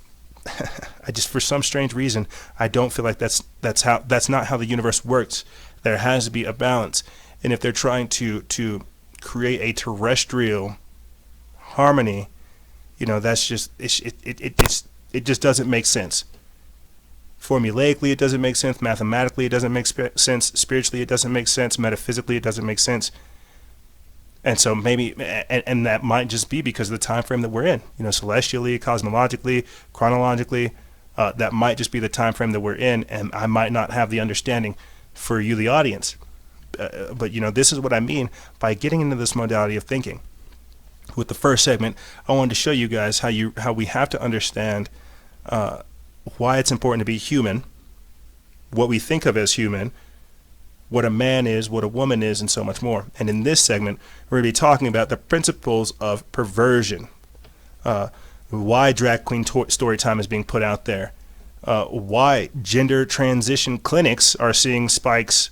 I just, for some strange reason, I don't feel like that's not how the universe works. There has to be a balance. And if they're trying to create a terrestrial harmony, you know, that's just it just doesn't make sense. Formulaically, it doesn't make sense. Mathematically, it doesn't make sense. Spiritually, it doesn't make sense. Metaphysically, it doesn't make sense. And so maybe, and that might just be because of the time frame that we're in. You know, celestially, cosmologically, chronologically, that might just be the time frame that we're in, and I might not have the understanding for you, the audience. But you know, this is what I mean by getting into this modality of thinking. With the first segment, I wanted to show you guys how we have to understand why it's important to be human, what we think of as human, what a man is, what a woman is, and so much more. And in this segment, we're going to be talking about the principles of perversion, why drag queen story time is being put out there, why gender transition clinics are seeing spikes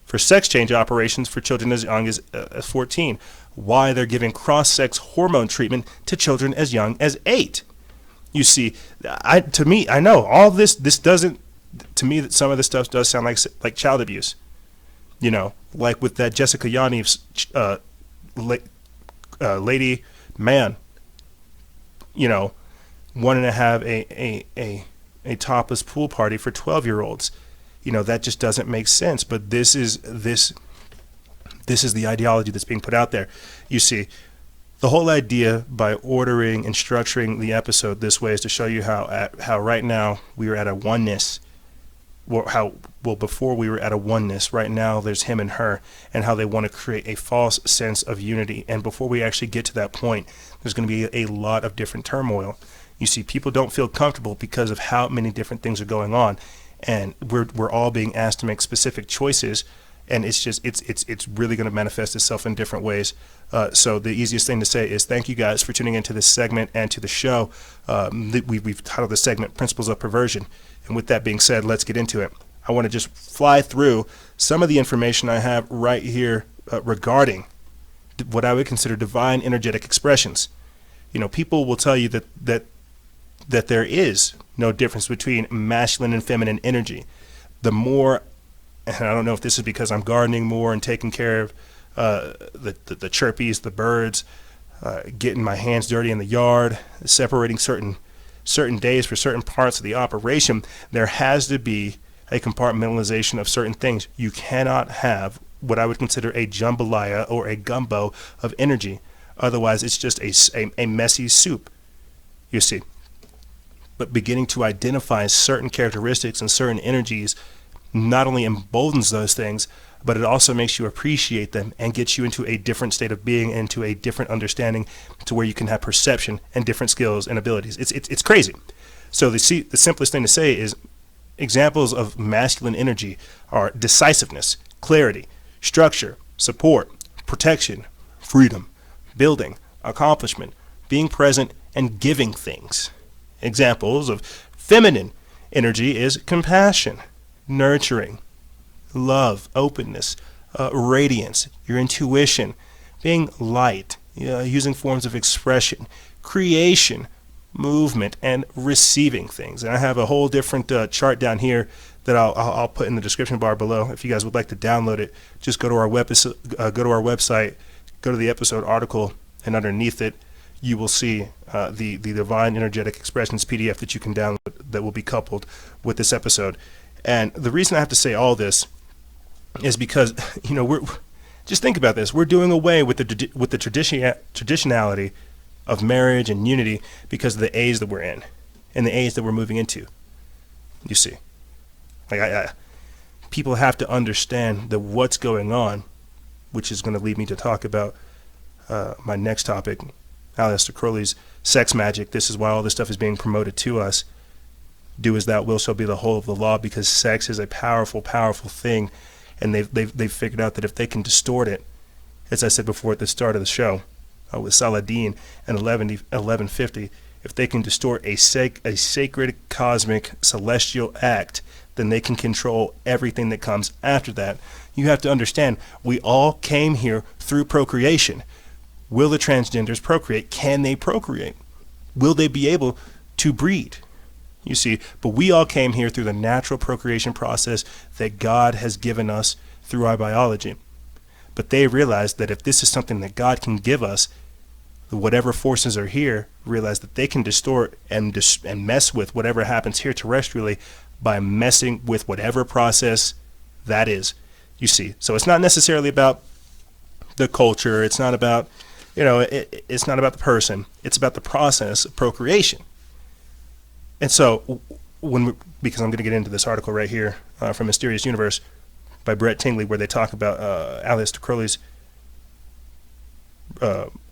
for sex change operations for children as young as 14, why they're giving cross-sex hormone treatment to children as young as 8. You see, to me, I know all this doesn't, to me, that some of this stuff does sound like child abuse. You know, like with that Jessica Yanni's lady man, you know, wanting to have a topless pool party for 12-year-olds. You know, that just doesn't make sense. But this This is the ideology that's being put out there. You see, the whole idea by ordering and structuring the episode this way is to show you how right now we are at a oneness. Before we were at a oneness, right now there's him and her, and how they want to create a false sense of unity. And before we actually get to that point, there's going to be a lot of different turmoil. You see, people don't feel comfortable because of how many different things are going on, and we're all being asked to make specific choices. And it's really going to manifest itself in different ways. So the easiest thing to say is thank you guys for tuning into this segment and to the show. We've titled the segment Principles of Perversion. And with that being said, let's get into it. I want to just fly through some of the information I have right here regarding what I would consider divine energetic expressions. You know, people will tell you that there is no difference between masculine and feminine energy. The more, and I don't know if this is because I'm gardening more and taking care of the chirpies, the birds, getting my hands dirty in the yard, separating certain days for certain parts of the operation, there has to be a compartmentalization of certain things. You cannot have what I would consider a jambalaya or a gumbo of energy. Otherwise, it's just a messy soup, you see. But beginning to identify certain characteristics and certain energies not only emboldens those things, but it also makes you appreciate them and gets you into a different state of being, into a different understanding, to where you can have perception and different skills and abilities. It's crazy. So the simplest thing to say is examples of masculine energy are decisiveness, clarity, structure, support, protection, freedom, building, accomplishment, being present, and giving things. Examples of feminine energy is compassion, nurturing, love, openness, radiance, your intuition, being light, using forms of expression, creation, movement, and receiving things. And I have a whole different chart down here that I'll put in the description bar below. If you guys would like to download it, just go to our website, go to the episode article, and underneath it, you will see the Divine Energetic Expressions PDF that you can download that will be coupled with this episode. And the reason I have to say all this is because, we're just think about this. We're doing away with the traditionality of marriage and unity because of the age that we're in and the age that we're moving into. You see, people have to understand that what's going on, which is going to lead me to talk about my next topic, Aleister Crowley's sex magic. This is why all this stuff is being promoted to us. Do as thou wilt shall be the whole of the law, because sex is a powerful, powerful thing, and they've figured out that if they can distort it, as I said before at the start of the show, with Saladin in 1150, if they can distort a sacred, cosmic, celestial act, then they can control everything that comes after that. You have to understand, we all came here through procreation. Will the transgenders procreate? Can they procreate? Will they be able to breed? You see, but we all came here through the natural procreation process that God has given us through our biology. But they realized that if this is something that God can give us, whatever forces are here realize that they can distort and mess with whatever happens here terrestrially by messing with whatever process that is. You see, so it's not necessarily about the culture. It's not about, it's not about the person. It's about the process of procreation. And so, because I'm going to get into this article right here from Mysterious Universe by Brett Tingley, where they talk about Aleister Crowley's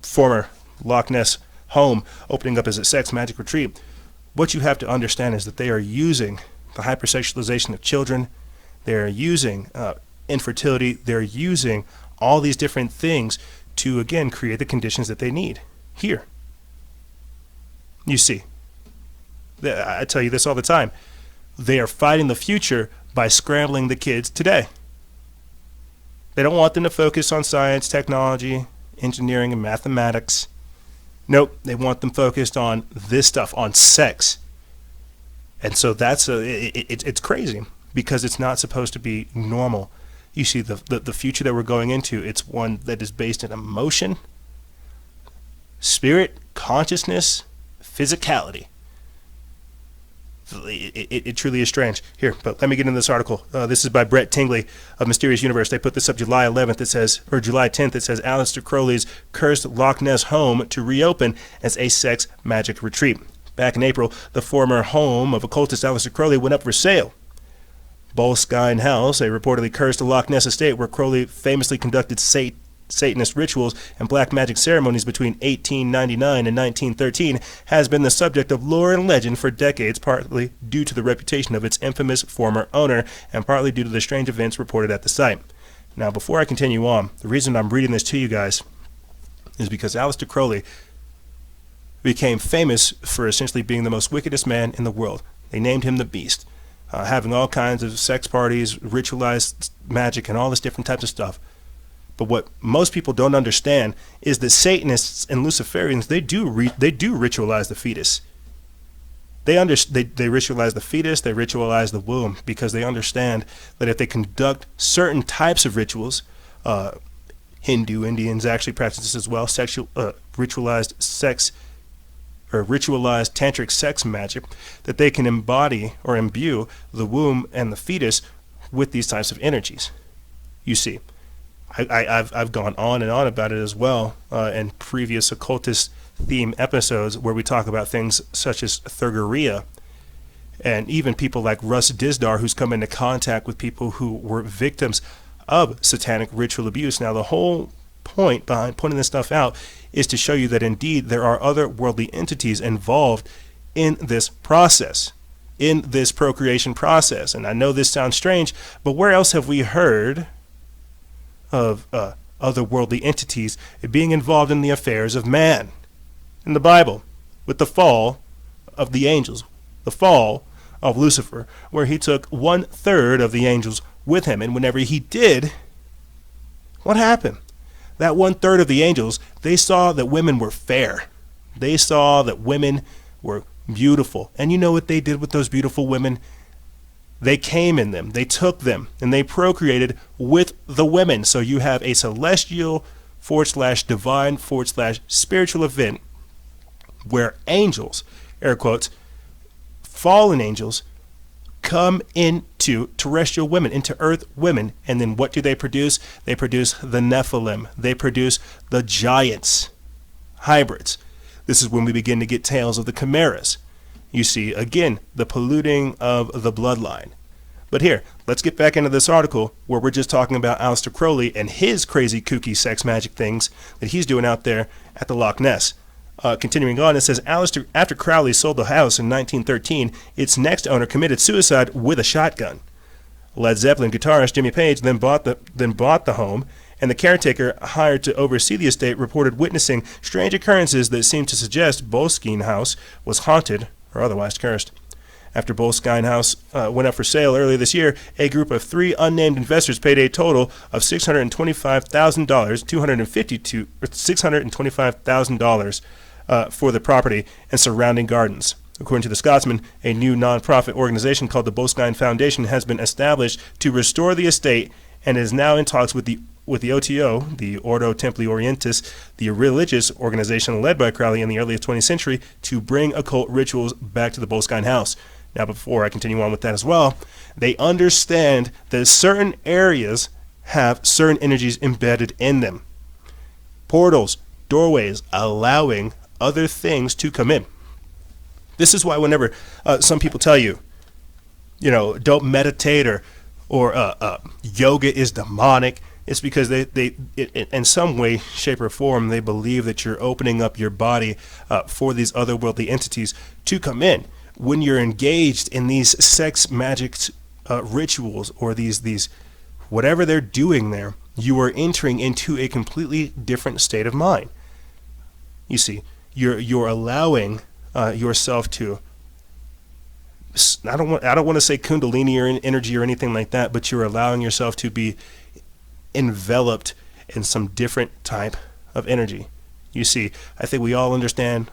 former Loch Ness home opening up as a sex magic retreat. What you have to understand is that they are using the hypersexualization of children. They are using infertility. They're using all these different things to, again, create the conditions that they need here. You see. I tell you this all the time. They are fighting the future by scrambling the kids today. They don't want them to focus on science, technology, engineering, and mathematics. Nope, they want them focused on this stuff, on sex. And so it's crazy because it's not supposed to be normal. You see, the future that we're going into, it's one that is based in emotion, spirit, consciousness, physicality. It truly is strange. Here, but let me get into this article. This is by Brett Tingley of Mysterious Universe. They put this up July 11th. It says, or July 10th. It says Aleister Crowley's cursed Loch Ness home to reopen as a sex magic retreat. Back in April, the former home of occultist Aleister Crowley went up for sale. Boleskine House, a reportedly cursed Loch Ness estate where Crowley famously conducted Satanist rituals and black magic ceremonies between 1899 and 1913, has been the subject of lore and legend for decades, partly due to the reputation of its infamous former owner and partly due to the strange events reported at the site. Now, before I continue on, the reason I'm reading this to you guys is because Aleister Crowley became famous for essentially being the most wickedest man in the world. They named him the Beast, having all kinds of sex parties, ritualized magic, and all this different types of stuff. But what most people don't understand is that Satanists and Luciferians, they do ritualize the fetus. They ritualize the fetus, they ritualize the womb, because they understand that if they conduct certain types of rituals, Hindu Indians actually practice this as well, ritualized sex or ritualized tantric sex magic, that they can embody or imbue the womb and the fetus with these types of energies. You see, I've gone on and on about it as well in previous occultist theme episodes where we talk about things such as Thurgeria, and even people like Russ Dizdar, who's come into contact with people who were victims of satanic ritual abuse. Now, the whole point behind putting this stuff out is to show you that indeed there are other worldly entities involved in this process, in this procreation process. And I know this sounds strange, but where else have we heard of other worldly entities being involved in the affairs of man? In the Bible, with the fall of the angels, the fall of Lucifer, where he took 1/3 of the angels with him. And whenever he did, what happened? That 1/3 of the angels, they saw that women were fair. They saw that women were beautiful. And you know what they did with those beautiful women? They came in them, they took them, and they procreated with the women. So you have a celestial /divine /spiritual event where angels, air quotes, fallen angels, come into terrestrial women, into earth women. And then what do they produce? They produce the Nephilim. They produce the giants, hybrids. This is when we begin to get tales of the chimeras. You see, again, the polluting of the bloodline. But here, let's get back into this article where we're just talking about Aleister Crowley and his crazy, kooky sex magic things that he's doing out there at the Loch Ness. Continuing on, it says, after Crowley sold the house in 1913, its next owner committed suicide with a shotgun. Led Zeppelin guitarist Jimmy Page then bought the home, and the caretaker hired to oversee the estate reported witnessing strange occurrences that seemed to suggest Boleskine House was haunted or otherwise cursed. After Boleskine House went up for sale earlier this year, a group of 3 unnamed investors paid a total of $625,000, $625,000 for the property and surrounding gardens. According to the Scotsman, a new non-profit organization called the Boleskine Foundation has been established to restore the estate and is now in talks with the OTO, the Ordo Templi Orientis, the religious organization led by Crowley in the early 20th century, to bring occult rituals back to the Boleskine House. Now, before I continue on with that as well, they understand that certain areas have certain energies embedded in them. Portals, doorways, allowing other things to come in. This is why whenever some people tell you, don't meditate or yoga is demonic, it's because they in some way, shape, or form, they believe that you're opening up your body for these otherworldly entities to come in. When you're engaged in these sex magic rituals or these whatever they're doing there, you are entering into a completely different state of mind. You see, you're allowing yourself to, I don't want to say kundalini or energy or anything like that, but you're allowing yourself to be enveloped in some different type of energy. You see, I think we all understand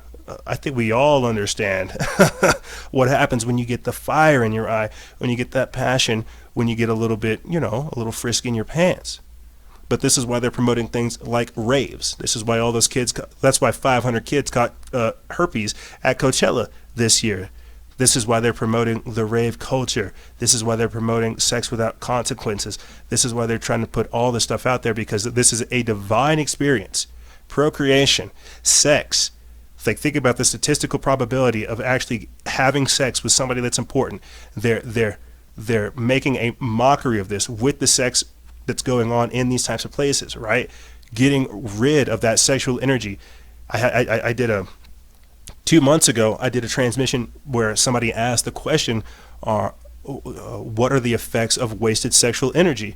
what happens when you get the fire in your eye, when you get that passion, when you get a little bit, a little frisk in your pants. But this is why they're promoting things like raves. This is why that's why 500 kids caught herpes at Coachella this year. This is why they're promoting the rave culture. This is why they're promoting sex without consequences. This is why they're trying to put all this stuff out there, because this is a divine experience. Procreation, sex. Like, think about the statistical probability of actually having sex with somebody that's important. They're making a mockery of this with the sex that's going on in these types of places, right? Getting rid of that sexual energy. I did 2 months ago, I did a transmission where somebody asked the question, what are the effects of wasted sexual energy?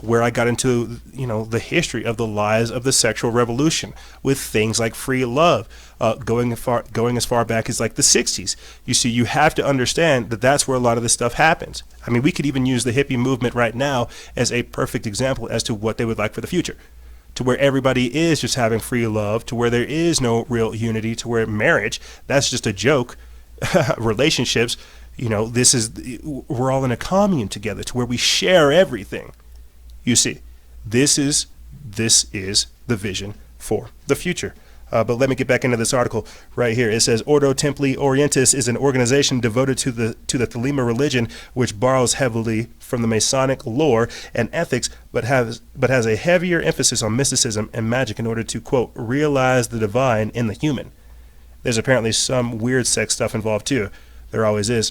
Where I got into, the history of the lies of the sexual revolution with things like free love, going as far back as like the 60s. You see, you have to understand that that's where a lot of this stuff happens. I mean, we could even use the hippie movement right now as a perfect example as to what they would like for the future, to where everybody is just having free love, to where there is no real unity, to where marriage, that's just a joke. Relationships, we're all in a commune together, to where we share everything. You see, this is the vision for the future. But let me get back into this article right here. It says, Ordo Templi Orientis is an organization devoted to the Thelema religion, which borrows heavily from the Masonic lore and ethics, but has a heavier emphasis on mysticism and magic in order to, quote, realize the divine in the human. There's apparently some weird sex stuff involved too. There always is.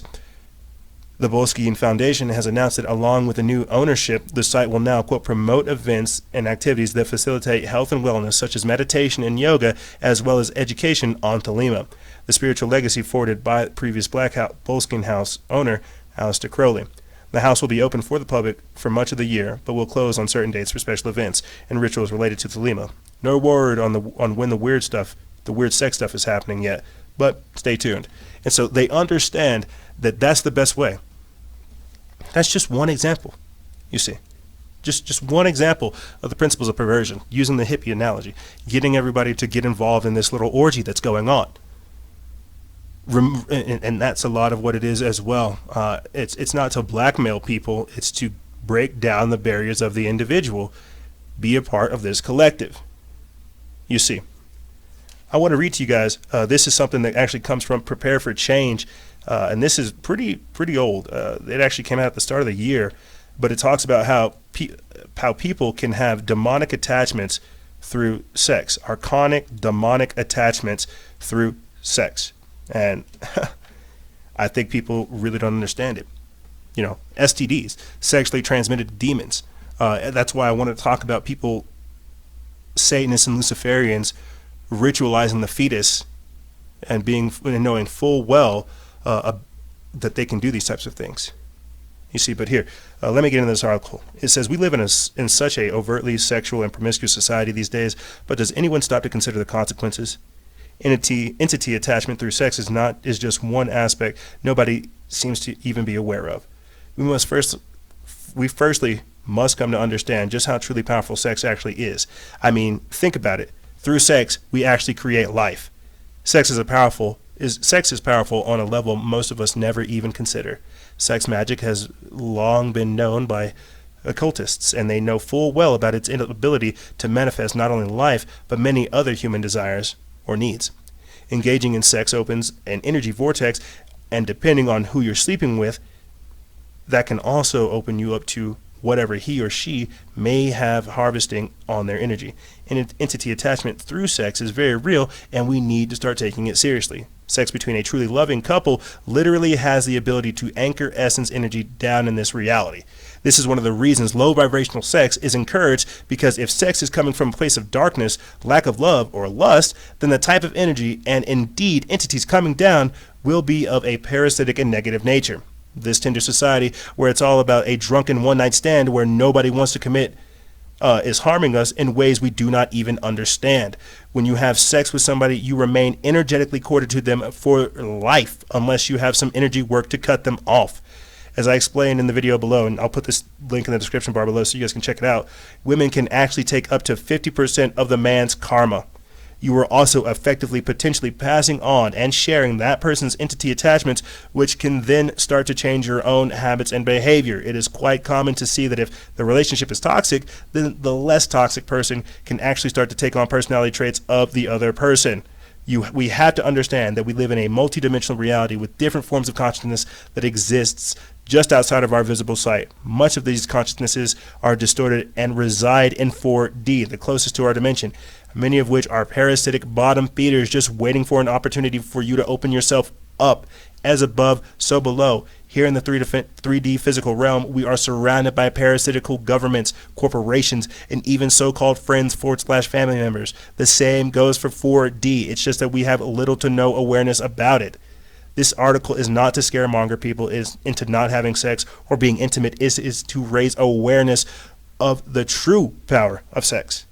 The Bolskian Foundation has announced that along with the new ownership, the site will now, quote, promote events and activities that facilitate health and wellness, such as meditation and yoga, as well as education on Thelema, the spiritual legacy forwarded by previous Black Bolskian House owner, Aleister Crowley. The house will be open for the public for much of the year, but will close on certain dates for special events and rituals related to Thelema. No word on when the weird sex stuff is happening yet, but stay tuned. And so they understand that that's the best way. That's just one example, you see. Just one example of the principles of perversion, using the hippie analogy, getting everybody to get involved in this little orgy that's going on. And that's a lot of what it is as well. It's not to blackmail people, it's to break down the barriers of the individual, be a part of this collective. You see. I want to read to you guys, this is something that actually comes from Prepare for Change, and this is pretty old. It actually came out at the start of the year, but it talks about how people can have demonic attachments through sex, archonic demonic attachments through sex. And I think people really don't understand it. STDs, sexually transmitted demons. That's why I want to talk about people, Satanists and Luciferians, ritualizing the fetus and knowing full well that they can do these types of things. You see, but here, let me get into this article. It says, we live in such a overtly sexual and promiscuous society these days, but does anyone stop to consider the consequences? Entity attachment through sex is just one aspect nobody seems to even be aware of. We firstly must come to understand just how truly powerful sex actually is. I mean, think about it. Through sex, we actually create life. Sex is powerful on a level most of us never even consider. Sex magic has long been known by occultists, and they know full well about its inability to manifest not only life, but many other human desires or needs. Engaging in sex opens an energy vortex, and depending on who you're sleeping with, that can also open you up to whatever he or she may have harvesting on their energy. And entity attachment through sex is very real, and we need to start taking it seriously. Sex between a truly loving couple literally has the ability to anchor essence energy down in this reality. This is one of the reasons low vibrational sex is encouraged, because if sex is coming from a place of darkness, lack of love, or lust, then the type of energy, and indeed entities coming down, will be of a parasitic and negative nature. This tender society, where it's all about a drunken one-night stand where nobody wants to commit, is harming us in ways we do not even understand. When you have sex with somebody, you remain energetically corded to them for life unless you have some energy work to cut them off. As I explained in the video below, and I'll put this link in the description bar below so you guys can check it out, women can actually take up to 50% of the man's karma. You are also effectively potentially passing on and sharing that person's entity attachments, which can then start to change your own habits and behavior. It is quite common to see that if the relationship is toxic, then the less toxic person can actually start to take on personality traits of the other person. We have to understand that we live in a multidimensional reality with different forms of consciousness that exists just outside of our visible sight. Much of these consciousnesses are distorted and reside in 4D, the closest to our dimension, many of which are parasitic bottom feeders just waiting for an opportunity for you to open yourself up. As above, so below. Here in the 3D physical realm, we are surrounded by parasitical governments, corporations, and even so-called friends/family members. The same goes for 4D. It's just that we have little to no awareness about it. This article is not to scaremonger people into not having sex or being intimate. It is to raise awareness of the true power of sex.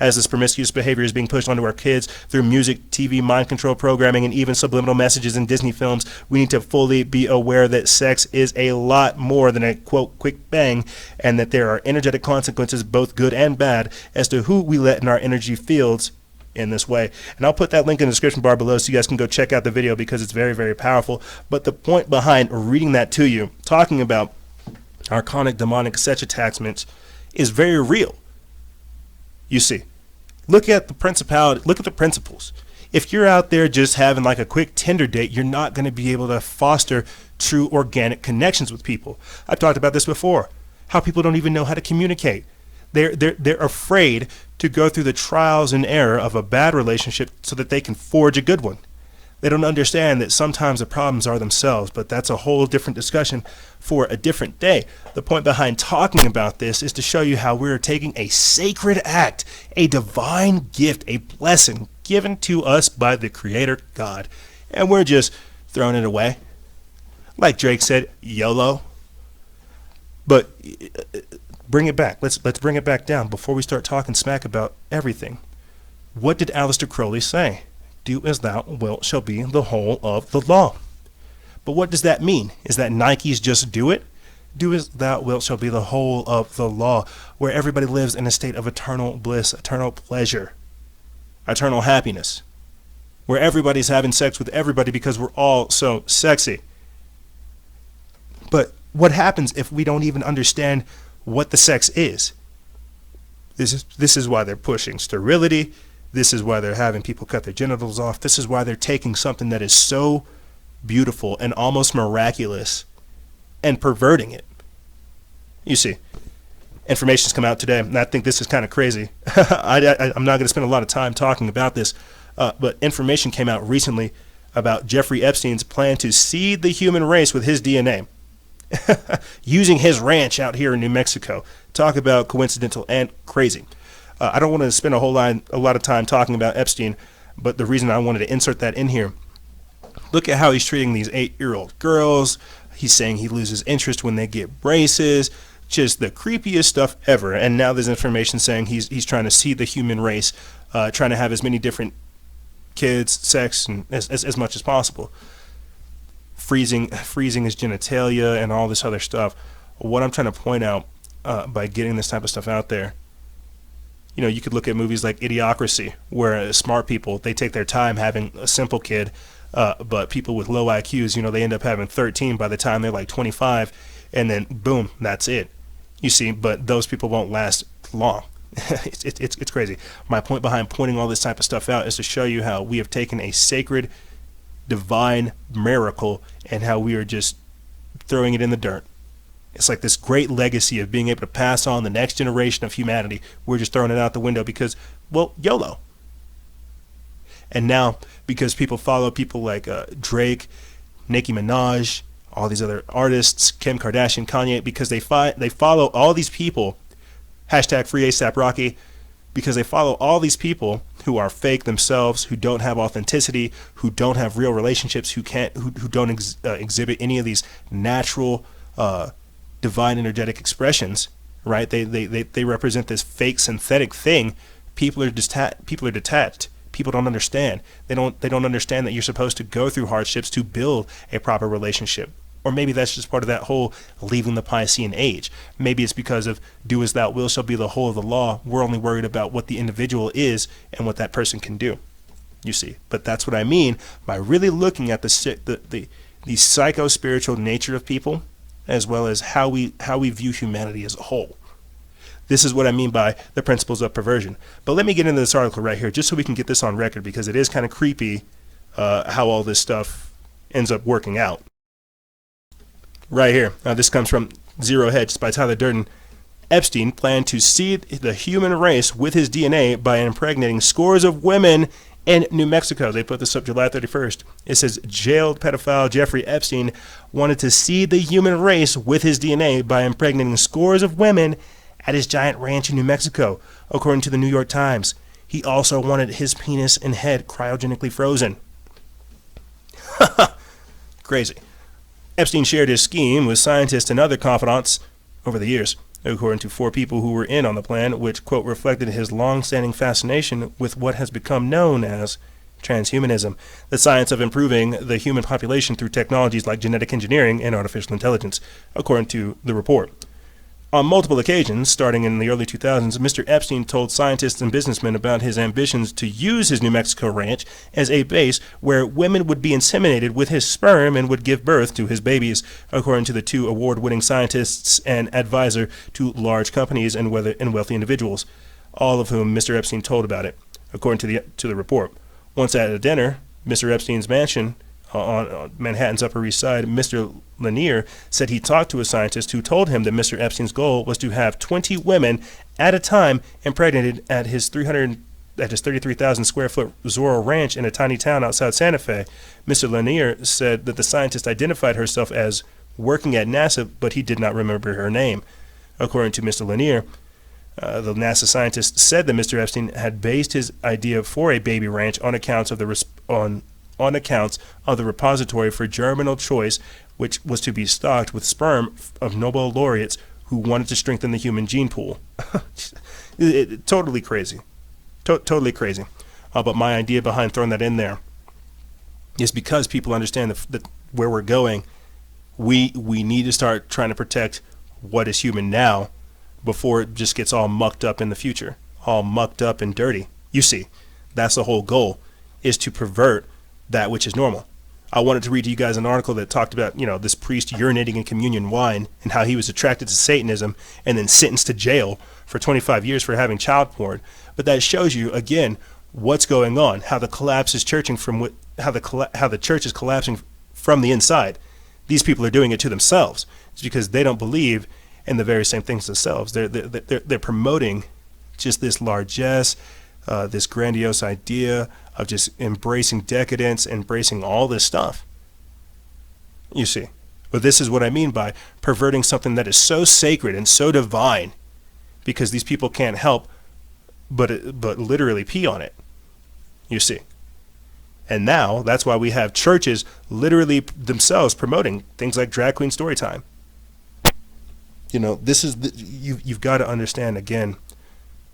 As this promiscuous behavior is being pushed onto our kids through music, TV, mind control programming, and even subliminal messages in Disney films, we need to fully be aware that sex is a lot more than a, quote, quick bang, and that there are energetic consequences, both good and bad, as to who we let in our energy fields in this way. And I'll put that link in the description bar below so you guys can go check out the video because it's very, very powerful. But the point behind reading that to you, talking about archonic, demonic, sex attachments, is very real. You see, look at the principality, look at the principles. If you're out there just having like a quick Tinder date, you're not going to be able to foster true organic connections with people. I've talked about this before, how people don't even know how to communicate. They're afraid to go through the trials and error of a bad relationship so that they can forge a good one. They don't understand that sometimes the problems are themselves, but that's a whole different discussion for a different day. The point behind talking about this is to show you how we're taking a sacred act, a divine gift, a blessing given to us by the Creator God, and we're just throwing it away. Like Drake said, YOLO. But bring it back. Let's bring it back down before we start talking smack about everything. What did Aleister Crowley say? Do as thou wilt shall be the whole of the law. But what does that mean? Is that Nike's just do it? Do as thou wilt shall be the whole of the law, where everybody lives in a state of eternal bliss, eternal pleasure, eternal happiness, where everybody's having sex with everybody because we're all so sexy. But what happens if we don't even understand what the sex is? This is why they're pushing sterility. This is why they're having people cut their genitals off. This is why they're taking something that is so beautiful and almost miraculous and perverting it. You see, information's come out today, and I think this is kind of crazy. I'm not going to spend a lot of time talking about this, but information came out recently about Jeffrey Epstein's plan to seed the human race with his DNA. Using his ranch out here in New Mexico. Talk about coincidental and crazy. I don't want to spend a lot of time talking about Epstein, but the reason I wanted to insert that in here, look at how he's treating these 8-year-old girls. He's saying he loses interest when they get braces, just the creepiest stuff ever. And now there's information saying he's trying to seed the human race, trying to have as many different kids, sex, and as much as possible. Freezing his genitalia and all this other stuff. What I'm trying to point out by getting this type of stuff out there, you know, you could look at movies like Idiocracy, where smart people, they take their time having a simple kid, but people with low IQs, you know, they end up having 13 by the time they're like 25, and then boom, that's it. You see, but those people won't last long. It's crazy. My point behind pointing all this type of stuff out is to show you how we have taken a sacred, divine miracle and how we are just throwing it in the dirt. It's like this great legacy of being able to pass on the next generation of humanity. We're just throwing it out the window because, well, YOLO. And now, because people follow people like Drake, Nicki Minaj, all these other artists, Kim Kardashian, Kanye, because they follow all these people, hashtag free ASAP Rocky, because they follow all these people who are fake themselves, who don't have authenticity, who don't have real relationships, who don't exhibit any of these natural divine energetic expressions, right? They represent this fake synthetic thing. People are detached. People don't understand. They don't understand that you're supposed to go through hardships to build a proper relationship. Or maybe that's just part of that whole leaving the Piscean age. Maybe it's because of do as thou wilt shall be the whole of the law. We're only worried about what the individual is and what that person can do. You see, but that's what I mean by really looking at the psycho-spiritual nature of people, as well as how we view humanity as a whole. This is what I mean by the principles of perversion. But let me get into this article right here, just so we can get this on record, because it is kind of creepy how all this stuff ends up working out. Right here. Now, this comes from Zero Hedge by Tyler Durden. Epstein planned to seed the human race with his DNA by impregnating scores of women in New Mexico. They put this up July 31st. It says, jailed pedophile Jeffrey Epstein wanted to seed the human race with his DNA by impregnating scores of women at his giant ranch in New Mexico, according to the New York Times. He also wanted his penis and head cryogenically frozen. Crazy. Epstein shared his scheme with scientists and other confidants over the years, according to 4 people who were in on the plan, which, quote, reflected his long-standing fascination with what has become known as transhumanism, the science of improving the human population through technologies like genetic engineering and artificial intelligence, according to the report. On multiple occasions, starting in the early 2000s, Mr. Epstein told scientists and businessmen about his ambitions to use his New Mexico ranch as a base where women would be inseminated with his sperm and would give birth to his babies, according to the 2 award-winning scientists and advisor to large companies and wealthy individuals, all of whom Mr. Epstein told about it, according to the report. Once at a dinner, Mr. Epstein's mansion on Manhattan's Upper East Side, Mr. Lanier said he talked to a scientist who told him that Mr. Epstein's goal was to have 20 women at a time impregnated at his 33,000 square foot Zorro Ranch in a tiny town outside Santa Fe. Mr. Lanier said that the scientist identified herself as working at NASA, but he did not remember her name. According to Mr. Lanier, the NASA scientist said that Mr. Epstein had based his idea for a baby ranch on accounts of the repository for germinal choice, which was to be stocked with sperm of Nobel laureates who wanted to strengthen the human gene pool. Totally crazy. Totally crazy. But my idea behind throwing that in there is because people understand that where we're going, we need to start trying to protect what is human now before it just gets all mucked up in the future, all mucked up and dirty. You see, that's the whole goal, is to pervert that which is normal. I wanted to read to you guys an article that talked about, this priest urinating in communion wine and how he was attracted to Satanism and then sentenced to jail for 25 years for having child porn. But that shows you, again, what's going on, how the collapse is how the church is collapsing from the inside. These people are doing it to themselves. It's because they don't believe in the very same things themselves. They're promoting just this largesse, this grandiose idea of just embracing decadence, embracing all this stuff. You see. But this is what I mean by perverting something that is so sacred and so divine, because these people can't help but literally pee on it. You see. And now that's why we have churches literally themselves promoting things like drag queen story time. This is you've got to understand, again,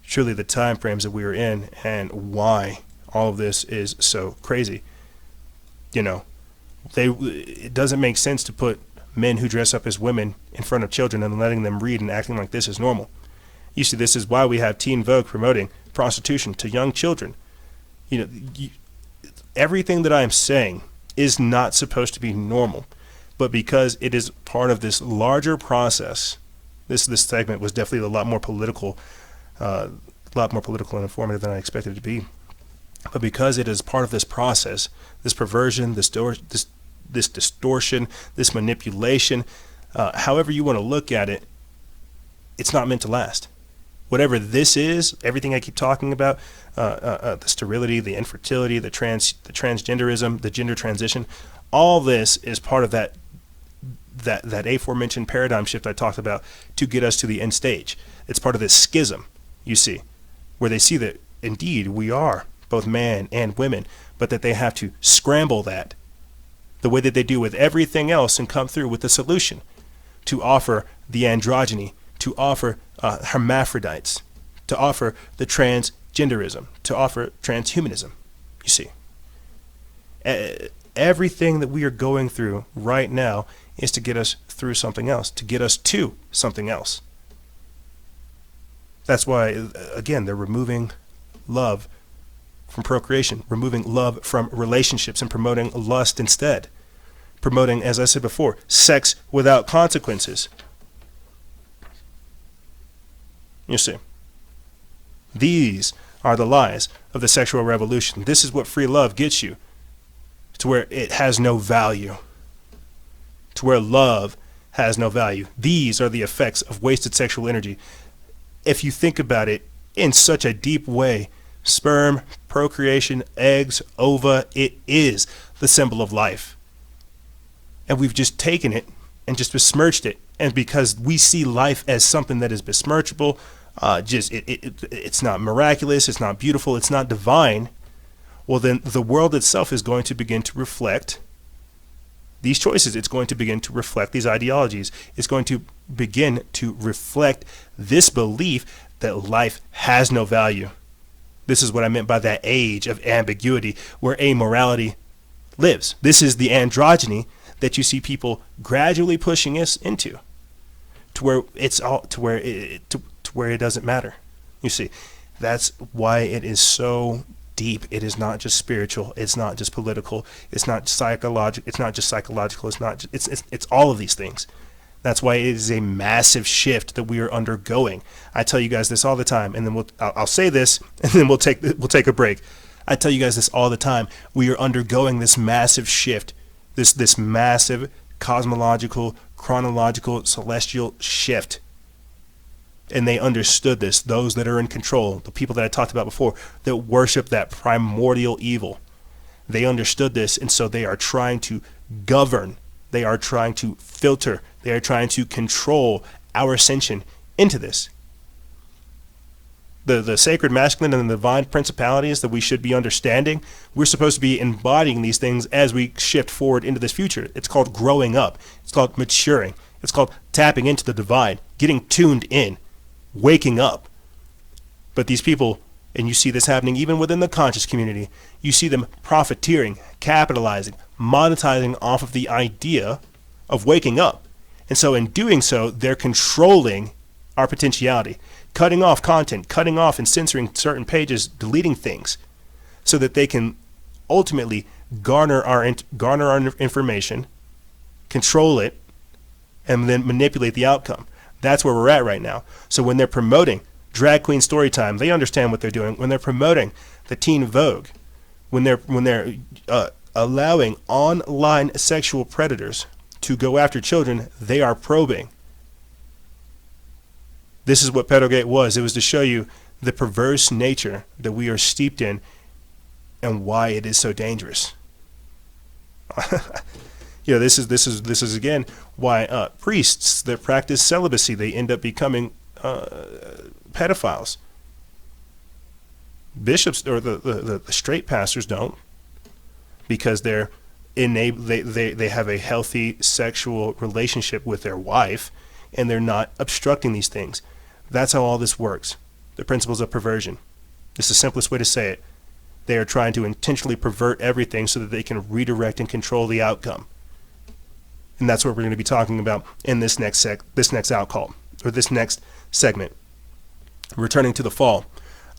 truly the time frames that we are in and why all of this is so crazy. It doesn't make sense to put men who dress up as women in front of children and letting them read and acting like this is normal. You see, this is why we have Teen Vogue promoting prostitution to young children. Everything that I am saying is not supposed to be normal, but because it is part of this larger process, this segment was definitely a lot more political and informative than I expected it to be. But because it is part of this process, this perversion, this distortion, this manipulation, however you want to look at it, it's not meant to last. Whatever this is, everything I keep talking about, the sterility, the infertility, the transgenderism, the gender transition, all this is part of that aforementioned paradigm shift I talked about to get us to the end stage. It's part of this schism, you see, where they see that indeed we are both man and women, but that they have to scramble that the way that they do with everything else and come through with a solution to offer the androgyny, to offer hermaphrodites, to offer the transgenderism, to offer transhumanism. You see, everything that we are going through right now is to get us through something else, to get us to something else. That's why, again, they're removing love from procreation, removing love from relationships and promoting lust instead. Promoting, as I said before, sex without consequences. You see. These are the lies of the sexual revolution. This is what free love gets you, to where it has no value, to where love has no value. These are the effects of wasted sexual energy. If you think about it in such a deep way, sperm, procreation, eggs, ova, it is the symbol of life. And we've just taken it and just besmirched it. And because we see life as something that is besmirchable, it's not miraculous, it's not beautiful, it's not divine, well then the world itself is going to begin to reflect these choices. It's going to begin to reflect these ideologies. It's going to begin to reflect this belief that life has no value. This is what I meant by that age of ambiguity where amorality lives. This is the androgyny that you see people gradually pushing us into, to where it's all to where it doesn't matter. You see, that's why it is so deep. It is not just spiritual. It's not just political. It's not psychological. It's not just psychological. It's all of these things. That's why it is a massive shift that we are undergoing. I tell you guys this all the time, and then I'll say this, and then we'll take a break. I tell you guys this all the time. We are undergoing this massive shift, this massive cosmological, chronological, celestial shift. And they understood this, those that are in control, the people that I talked about before, that worship that primordial evil. They understood this, and so they are trying to govern. They are trying to filter. They are trying to control our ascension into this. The sacred masculine and the divine principalities that we should be understanding, we're supposed to be embodying these things as we shift forward into this future. It's called growing up. It's called maturing. It's called tapping into the divine, getting tuned in, waking up. But these people, and you see this happening even within the conscious community, you see them profiteering, capitalizing, monetizing off of the idea of waking up. And so in doing so, they're controlling our potentiality, cutting off content, cutting off and censoring certain pages, deleting things, so that they can ultimately garner our information, control it, and then manipulate the outcome. That's where we're at right now. So when they're promoting drag queen story time, they understand what they're doing. When they're promoting the teen Vogue, when they're allowing online sexual predators to go after children, they are probing. This is what Pedogate was. It was to show you the perverse nature that we are steeped in and why it is so dangerous. You know, this is again why priests that practice celibacy, they end up becoming pedophiles. Bishops or the straight pastors don't, because they have a healthy sexual relationship with their wife, and they're not obstructing these things. That's how all this works. The principles of perversion. It's the simplest way to say it. They are trying to intentionally pervert everything so that they can redirect and control the outcome. And that's what we're going to be talking about in this next outcall, or this next segment. Returning to the fall,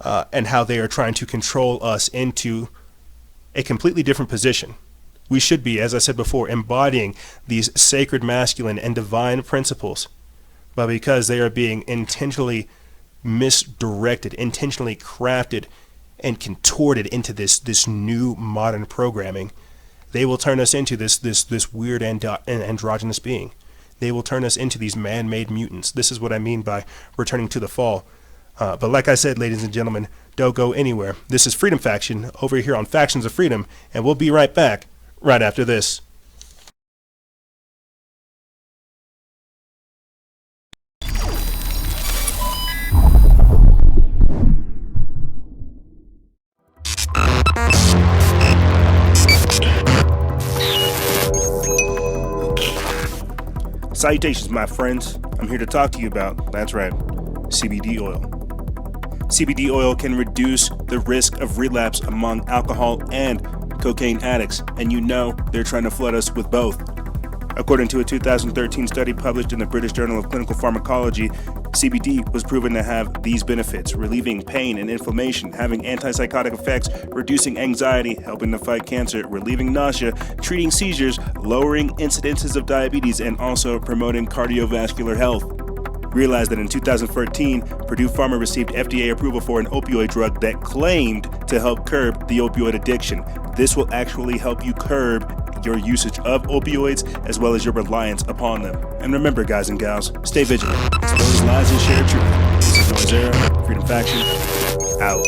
and how they are trying to control us into a completely different position. We should be, as I said before, embodying these sacred masculine and divine principles, but because they are being intentionally misdirected, intentionally crafted and contorted into this new modern programming, they will turn us into this weird androgynous being. They will turn us into these man-made mutants. This is what I mean by returning to the fall. But like I said, ladies and gentlemen, don't go anywhere. This is Freedom Faction over here on Factions of Freedom, and we'll be right back right after this. Salutations, my friends. I'm here to talk to you about, that's right, CBD oil. CBD oil can reduce the risk of relapse among alcohol and cocaine addicts, and you know they're trying to flood us with both. According to a 2013 study published in the British Journal of Clinical Pharmacology, CBD was proven to have these benefits: relieving pain and inflammation, having antipsychotic effects, reducing anxiety, helping to fight cancer, relieving nausea, treating seizures, lowering incidences of diabetes, and also promoting cardiovascular health. realized that in 2013, Purdue Pharma received FDA approval for an opioid drug that claimed to help curb the opioid addiction. This will actually help you curb your usage of opioids as well as your reliance upon them. And remember, guys and gals, stay vigilant. Expose lies and share truth. This is Noise Era, Freedom Faction, out.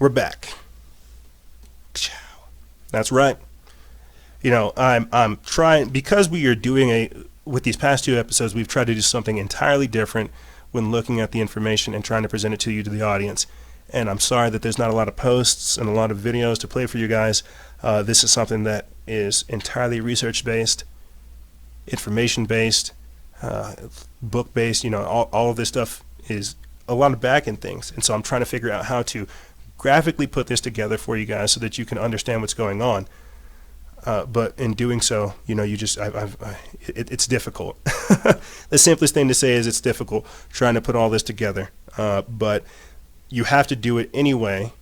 We're back. That's right. You know, I'm trying, because we are doing with these past two episodes, we've tried to do something entirely different when looking at the information and trying to present it to you, to the audience. And I'm sorry that there's not a lot of posts and a lot of videos to play for you guys. This is something that is entirely research-based, information-based, book-based. You know, all of this stuff is a lot of back-end things. And so I'm trying to figure out how to graphically put this together for you guys so that you can understand what's going on. But in doing so, you know, it's difficult. The simplest thing to say is it's difficult trying to put all this together. But you have to do it anyway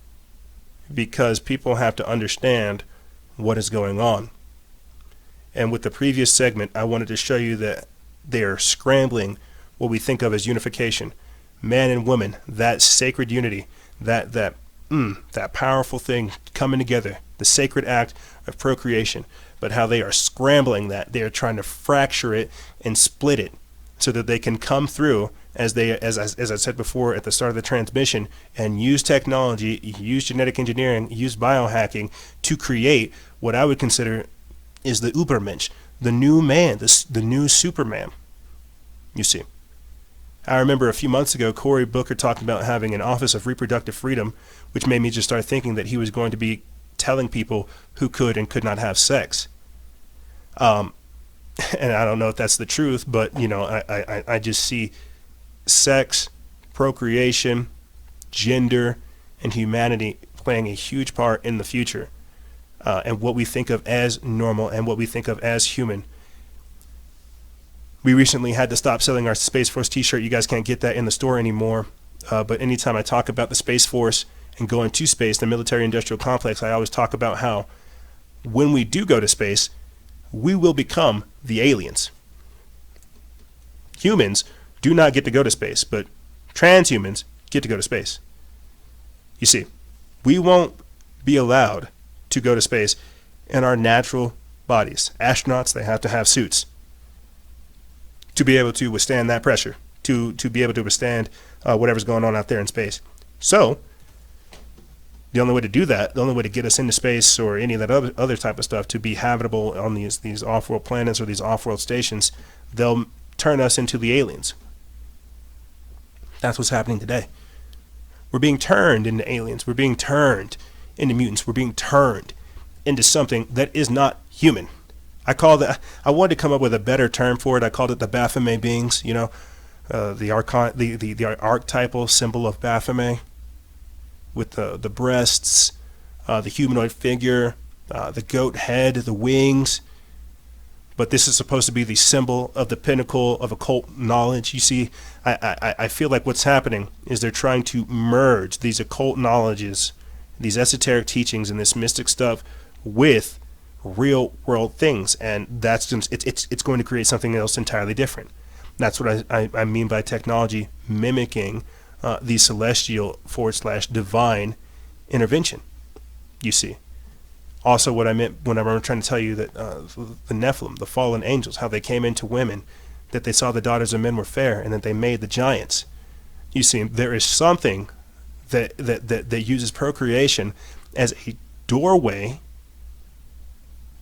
because people have to understand what is going on. And with the previous segment, I wanted to show you that they are scrambling what we think of as unification. Man and woman, that sacred unity, that powerful thing coming together, the sacred act of procreation, but how they are scrambling that. They are trying to fracture it and split it so that they can come through, as I said before at the start of the transmission, and use technology, use genetic engineering, use biohacking to create what I would consider is the Ubermensch, the new man, the new Superman, you see. I remember a few months ago, Cory Booker talking about having an Office of Reproductive Freedom, which made me just start thinking that he was going to be telling people who could and could not have sex. And I don't know if that's the truth, but, you know, I just see sex, procreation, gender, and humanity playing a huge part in the future, and what we think of as normal and what we think of as human. We recently had to stop selling our Space Force t-shirt. You guys can't get that in the store anymore. but anytime I talk about the Space Force and going to space, the military-industrial complex, I always talk about how when we do go to space, we will become the aliens. Humans do not get to go to space, but transhumans get to go to space. You see, we won't be allowed to go to space in our natural bodies. Astronauts, they have to have suits to be able to withstand that pressure, to be able to withstand whatever's going on out there in space. So, the only way to do that, the only way to get us into space or any of that other type of stuff to be habitable on these off-world planets or these off-world stations, they'll turn us into the aliens. That's what's happening today. We're being turned into aliens. We're being turned into mutants. We're being turned into something that is not human. I wanted to come up with a better term for it. I called it the Baphomet beings, the archetypal symbol of Baphomet, with the breasts, the humanoid figure, the goat head, the wings. But this is supposed to be the symbol of the pinnacle of occult knowledge. You see, I feel like what's happening is they're trying to merge these occult knowledges, these esoteric teachings and this mystic stuff with real world things, and that's just, it's going to create something else entirely different. That's what I mean by technology mimicking the celestial / divine intervention. You see. Also, what I meant when I'm trying to tell you that the Nephilim, the fallen angels, how they came into women, that they saw the daughters of men were fair, and that they made the giants. You see, there is something that uses procreation as a doorway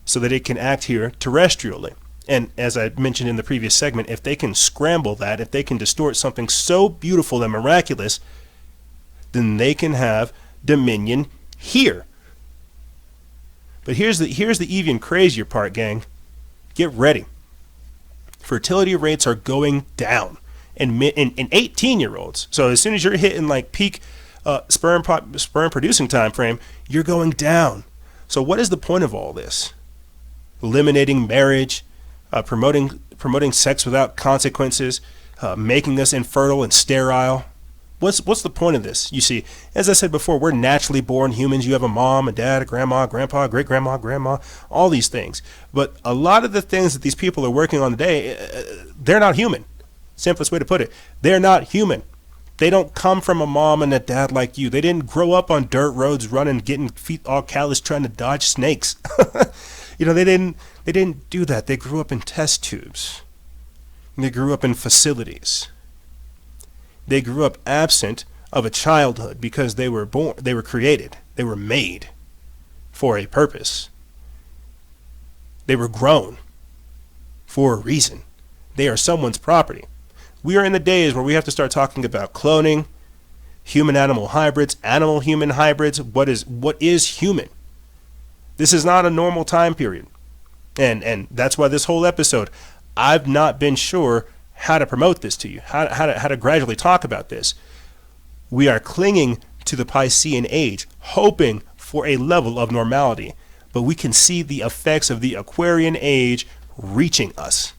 so that it can act here terrestrially. And as I mentioned in the previous segment, if they can scramble that, if they can distort something so beautiful and miraculous, then they can have dominion here. But here's the even crazier part, gang. Get ready. Fertility rates are going down in 18-year-olds. So as soon as you're hitting like peak sperm producing time frame, you're going down. So what is the point of all this? Eliminating marriage, promoting sex without consequences, making us infertile and sterile. What's the point of this? You see, as I said before, we're naturally born humans. You have a mom, a dad, a grandma, grandpa, great-grandma, grandma, all these things. But a lot of the things that these people are working on today, they're not human. Simplest way to put it. They're not human. They don't come from a mom and a dad like you. They didn't grow up on dirt roads running, getting feet all calloused trying to dodge snakes. They didn't do that. They grew up in test tubes. They grew up in facilities. They grew up absent of a childhood because they were created. They were made for a purpose. They were grown for a reason. They are someone's property. We are in the days where we have to start talking about cloning, human-animal hybrids, animal-human hybrids. What is human? This is not a normal time period. And that's why this whole episode, I've not been sure how to promote this to you, how to gradually talk about this. We are clinging to the Piscean age, hoping for a level of normality, but we can see the effects of the Aquarian age reaching us.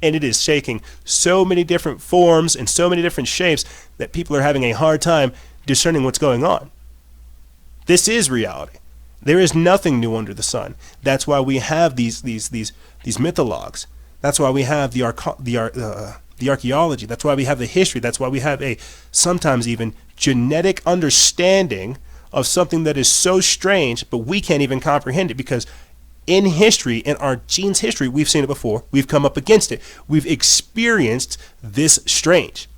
And it is taking so many different forms and so many different shapes that people are having a hard time discerning what's going on. This is reality. There is nothing new under the sun. That's why we have these mythologues. That's why we have the archaeology. That's why we have the history. That's why we have a sometimes even genetic understanding of something that is so strange, but we can't even comprehend it because in history, in our genes' history, we've seen it before. We've come up against it. We've experienced this strange.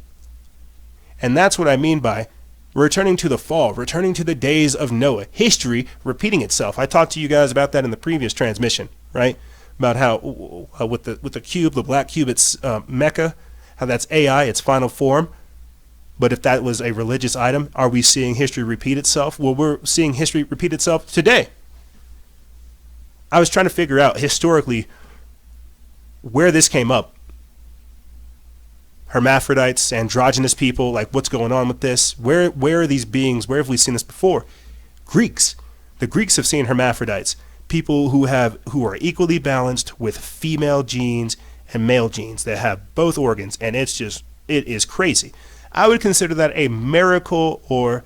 And that's what I mean by returning to the fall, returning to the days of Noah, history repeating itself. I talked to you guys about that in the previous transmission, right? About how with the cube, the black cube, it's Mecca, how that's AI, its final form. But if that was a religious item, are we seeing history repeat itself? Well, we're seeing history repeat itself today. I was trying to figure out historically where this came up. Hermaphrodites, androgynous people, like what's going on with this? Where are these beings? Where have we seen this before? Greeks. The Greeks have seen hermaphrodites, people who are equally balanced with female genes and male genes that have both organs, and it is crazy. I would consider that a miracle or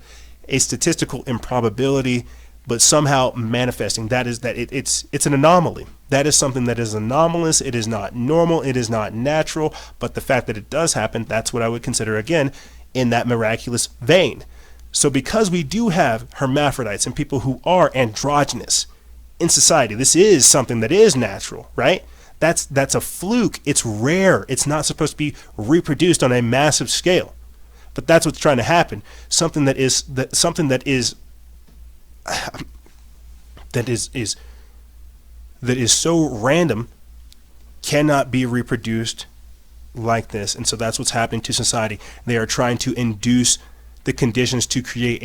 a statistical improbability, but somehow manifesting. That is that it's an anomaly. That is something that is anomalous. It is not normal. It is not natural. But the fact that it does happen, that's what I would consider, again, in that miraculous vein. So because we do have hermaphrodites and people who are androgynous in society, this is something that is natural, right? That's a fluke. It's rare. It's not supposed to be reproduced on a massive scale. But that's what's trying to happen. Something that is so random cannot be reproduced like this. And so that's what's happening to society. They are trying to induce the conditions to create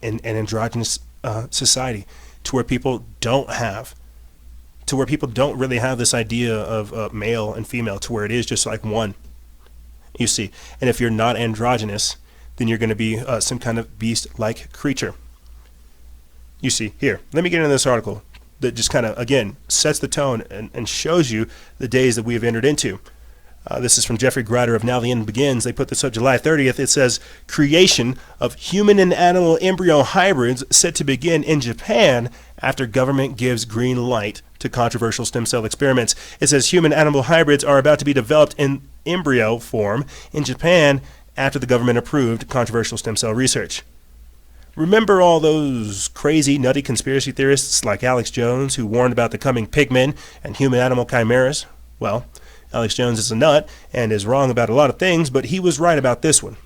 an androgynous society to where people don't really have this idea of male and female, to where it is just like one, you see. And if you're not androgynous, then you're going to be some kind of beast-like creature. You see, here, let me get into this article that just kind of, again, sets the tone and shows you the days that we have entered into. This is from Jeffrey Grider of Now the End Begins. They put this up July 30th. It says, creation of human and animal embryo hybrids set to begin in Japan after government gives green light to controversial stem cell experiments. It says human-animal hybrids are about to be developed in embryo form in Japan after the government approved controversial stem cell research. Remember all those crazy, nutty conspiracy theorists like Alex Jones who warned about the coming pigmen and human-animal chimeras? Well, Alex Jones is a nut and is wrong about a lot of things, but he was right about this one.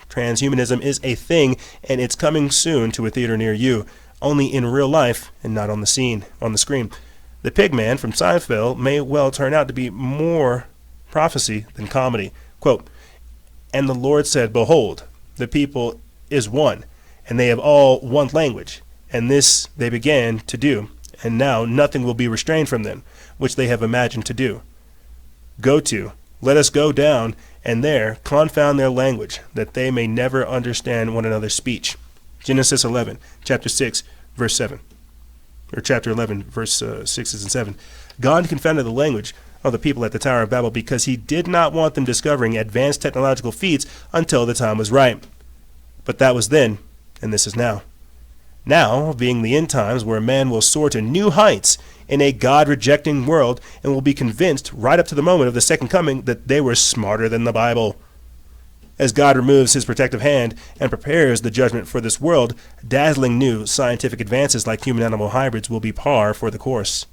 Transhumanism is a thing, and it's coming soon to a theater near you, only in real life and not on the screen. The pigman from Seinfeld may well turn out to be more prophecy than comedy. Quote, and the Lord said, behold, the people is one, and they have all one language, and this they began to do, and now nothing will be restrained from them, which they have imagined to do. Let us go down, and there confound their language, that they may never understand one another's speech. Genesis 11, chapter 6, verse 7. Or chapter 11, verse 6 and 7. God confounded the language of the people at the Tower of Babel because he did not want them discovering advanced technological feats until the time was right. But that was then, and this is now. Now, being the end times where man will soar to new heights in a God-rejecting world and will be convinced right up to the moment of the second coming that they were smarter than the Bible. As God removes his protective hand and prepares the judgment for this world, dazzling new scientific advances like human-animal hybrids will be par for the course.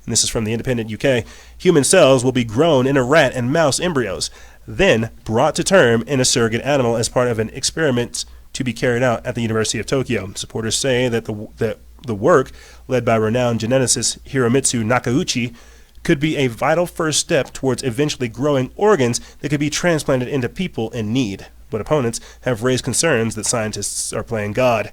And this is from the Independent UK. Human cells will be grown in a rat and mouse embryos, then brought to term in a surrogate animal as part of an experiment to be carried out at the University of Tokyo. Supporters say that the work, led by renowned geneticist Hiromitsu Nakauchi, could be a vital first step towards eventually growing organs that could be transplanted into people in need. But opponents have raised concerns that scientists are playing God.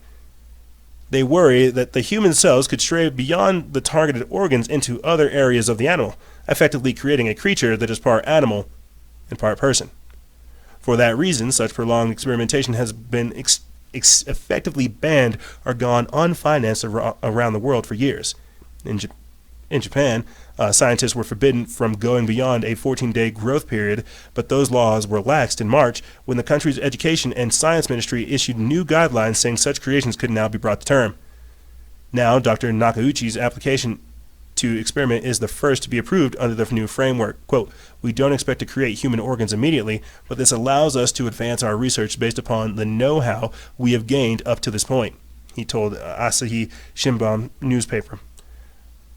They worry that the human cells could stray beyond the targeted organs into other areas of the animal, effectively creating a creature that is part animal and part person. For that reason, such prolonged experimentation has been effectively banned or gone unfinanced around the world for years. In Japan, scientists were forbidden from going beyond a 14-day growth period, but those laws were laxed in March when the country's education and science ministry issued new guidelines saying such creations could now be brought to term. Now, Dr. Nakauchi's application to experiment is the first to be approved under the new framework. Quote, we don't expect to create human organs immediately, but this allows us to advance our research based upon the know-how we have gained up to this point, he told Asahi Shimbun newspaper.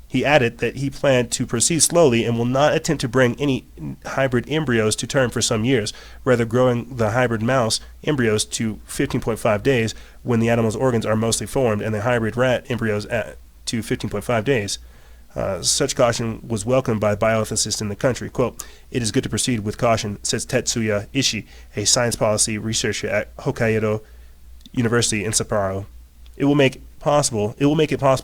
He added that he planned to proceed slowly and will not attempt to bring any hybrid embryos to term for some years, rather growing the hybrid mouse embryos to 15.5 days when the animal's organs are mostly formed and the hybrid rat embryos to 15.5 days. Such caution was welcomed by bioethicists in the country. Quote, it is good to proceed with caution, says Tetsuya Ishii, a science policy researcher at Hokkaido University in Sapporo. It will make it possible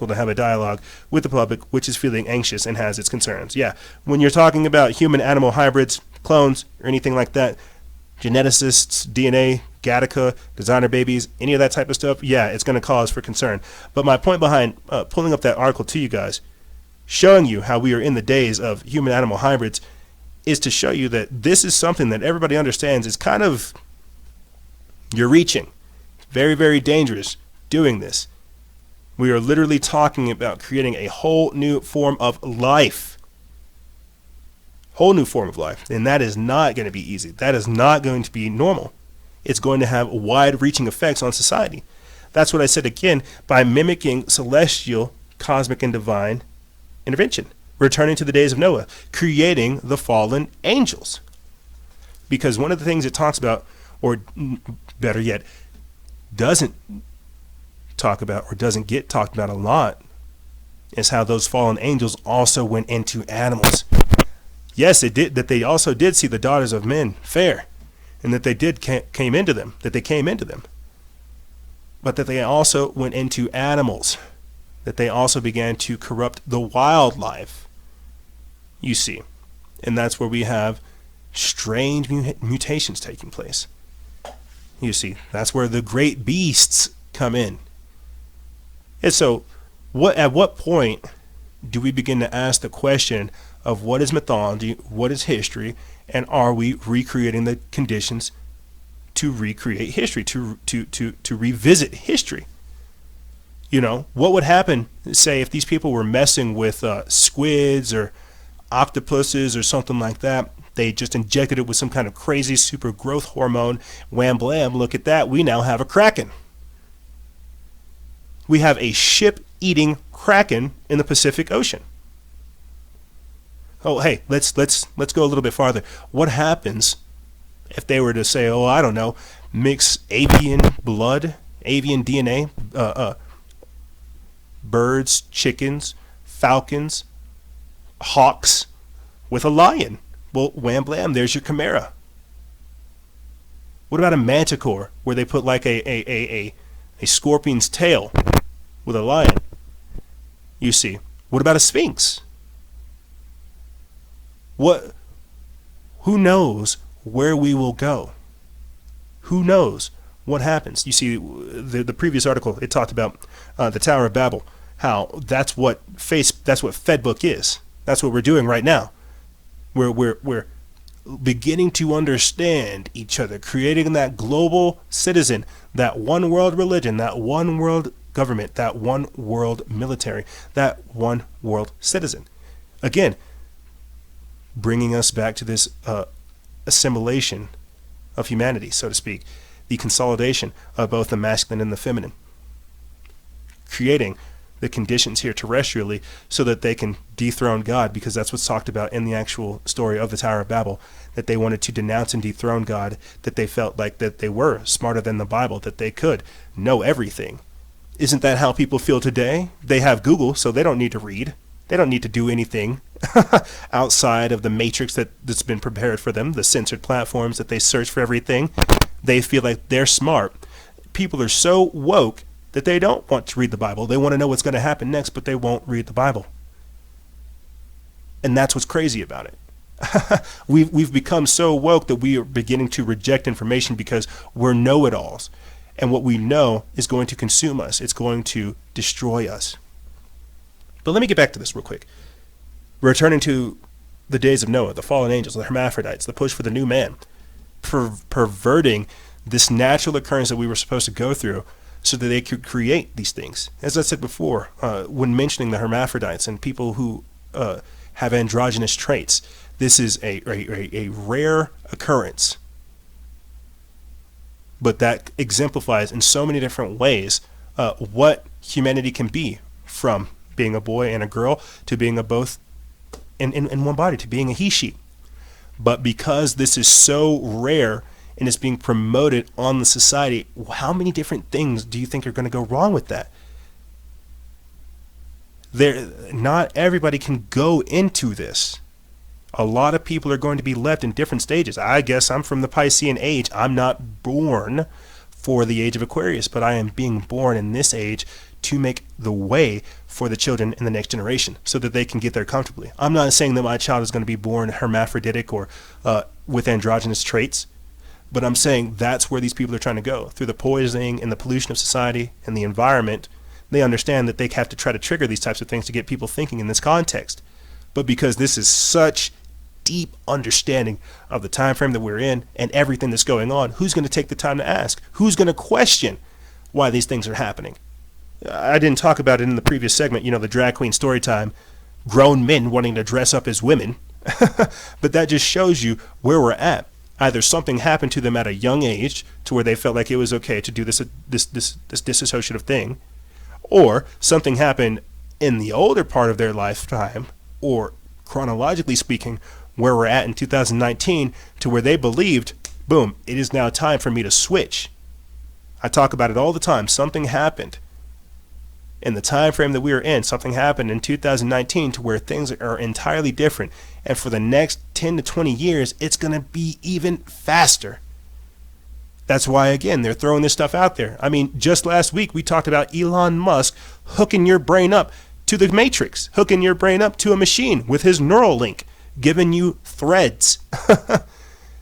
to have a dialogue with the public which is feeling anxious and has its concerns. Yeah, when you're talking about human-animal hybrids, clones, or anything like that, geneticists, DNA, Gattaca, designer babies, any of that type of stuff, yeah, it's going to cause for concern. But my point behind pulling up that article to you guys, showing you how we are in the days of human-animal hybrids, is to show you that this is something that everybody understands is kind of You're reaching. Very, very dangerous doing this. We are literally talking about creating a whole new form of life. Whole new form of life. And that is not going to be easy. That is not going to be normal. It's going to have wide-reaching effects on society. That's what I said again, by mimicking celestial, cosmic, and divine intervention. Returning to the days of Noah, creating the fallen angels. Because one of the things it talks about, or better yet, doesn't talk about or doesn't get talked about a lot, is how those fallen angels also went into animals. Yes, it did, that they also did see the daughters of men fair, and that they did came into them, but that they also went into animals, that they also began to corrupt the wildlife, you see. And that's where we have strange mutations taking place. You see, that's where the great beasts come in. And so, at what point do we begin to ask the question of what is mythology, what is history, and are we recreating the conditions to recreate history, to revisit history? You know, what would happen, say, if these people were messing with squids or octopuses or something like that? They just injected it with some kind of crazy super growth hormone. Wham blam, look at that. We now have a kraken. We have a ship-eating kraken in the Pacific Ocean. Oh, hey, let's go a little bit farther. What happens if they were to say, oh, I don't know, mix avian blood, avian DNA, birds, chickens, falcons, hawks with a lion? Well, wham blam, there's your chimera. What about a manticore where they put like a scorpion's tail with a lion? You see. What about a sphinx? Who knows where we will go? Who knows what happens? You see, the previous article, it talked about the Tower of Babel, how that's what Fedbook is. That's what we're doing right now. We're beginning to understand each other, creating that global citizen, that one world religion, that one world government, that one world military, that one world citizen. Again, bringing us back to this assimilation of humanity, so to speak, the consolidation of both the masculine and the feminine, creating the conditions here terrestrially so that they can dethrone God, because that's what's talked about in the actual story of the Tower of Babel, that they wanted to denounce and dethrone God, that they felt like that they were smarter than the Bible, that they could know everything. Isn't that how people feel today? They have Google, so they don't need to read. They don't need to do anything outside of the matrix that's been prepared for them, the censored platforms that they search for everything. They feel like they're smart. People are so woke that they don't want to read the Bible. They want to know what's going to happen next, but they won't read the Bible. And that's what's crazy about it. We've become so woke that we are beginning to reject information because we're know-it-alls. And what we know is going to consume us. It's going to destroy us. But let me get back to this real quick. Returning to the days of Noah, the fallen angels, the hermaphrodites, the push for the new man, perverting this natural occurrence that we were supposed to go through so that they could create these things. As I said before, when mentioning the hermaphrodites and people who have androgynous traits, this is a rare occurrence. But that exemplifies in so many different ways what humanity can be, from being a boy and a girl to being a both in one body, to being a he-she. But because this is so rare and it's being promoted on the society, how many different things do you think are going to go wrong with that? Not everybody can go into this. A lot of people are going to be left in different stages. I guess I'm from the Piscean age. I'm not born for the age of Aquarius, but I am being born in this age to make the way for the children in the next generation so that they can get there comfortably. I'm not saying that my child is going to be born hermaphroditic or with androgynous traits, but I'm saying that's where these people are trying to go. Through the poisoning and the pollution of society and the environment, they understand that they have to try to trigger these types of things to get people thinking in this context. But because this is such deep understanding of the time frame that we're in and everything that's going on, who's going to take the time to ask? Who's going to question why these things are happening? I didn't talk about it in the previous segment, the drag queen story time, grown men wanting to dress up as women. But that just shows you where we're at. Either something happened to them at a young age to where they felt like it was okay to do this disassociative thing, or something happened in the older part of their lifetime, or chronologically speaking, where we're at in 2019, to where they believed, boom, it is now time for me to switch. I talk about it all the time. Something happened in the time frame that we are in. Something happened in 2019 to where things are entirely different. And for the next 10 to 20 years, it's going to be even faster. That's why, again, they're throwing this stuff out there. I mean, just last week, we talked about Elon Musk hooking your brain up to the Matrix, hooking your brain up to a machine with his neural link, giving you threads.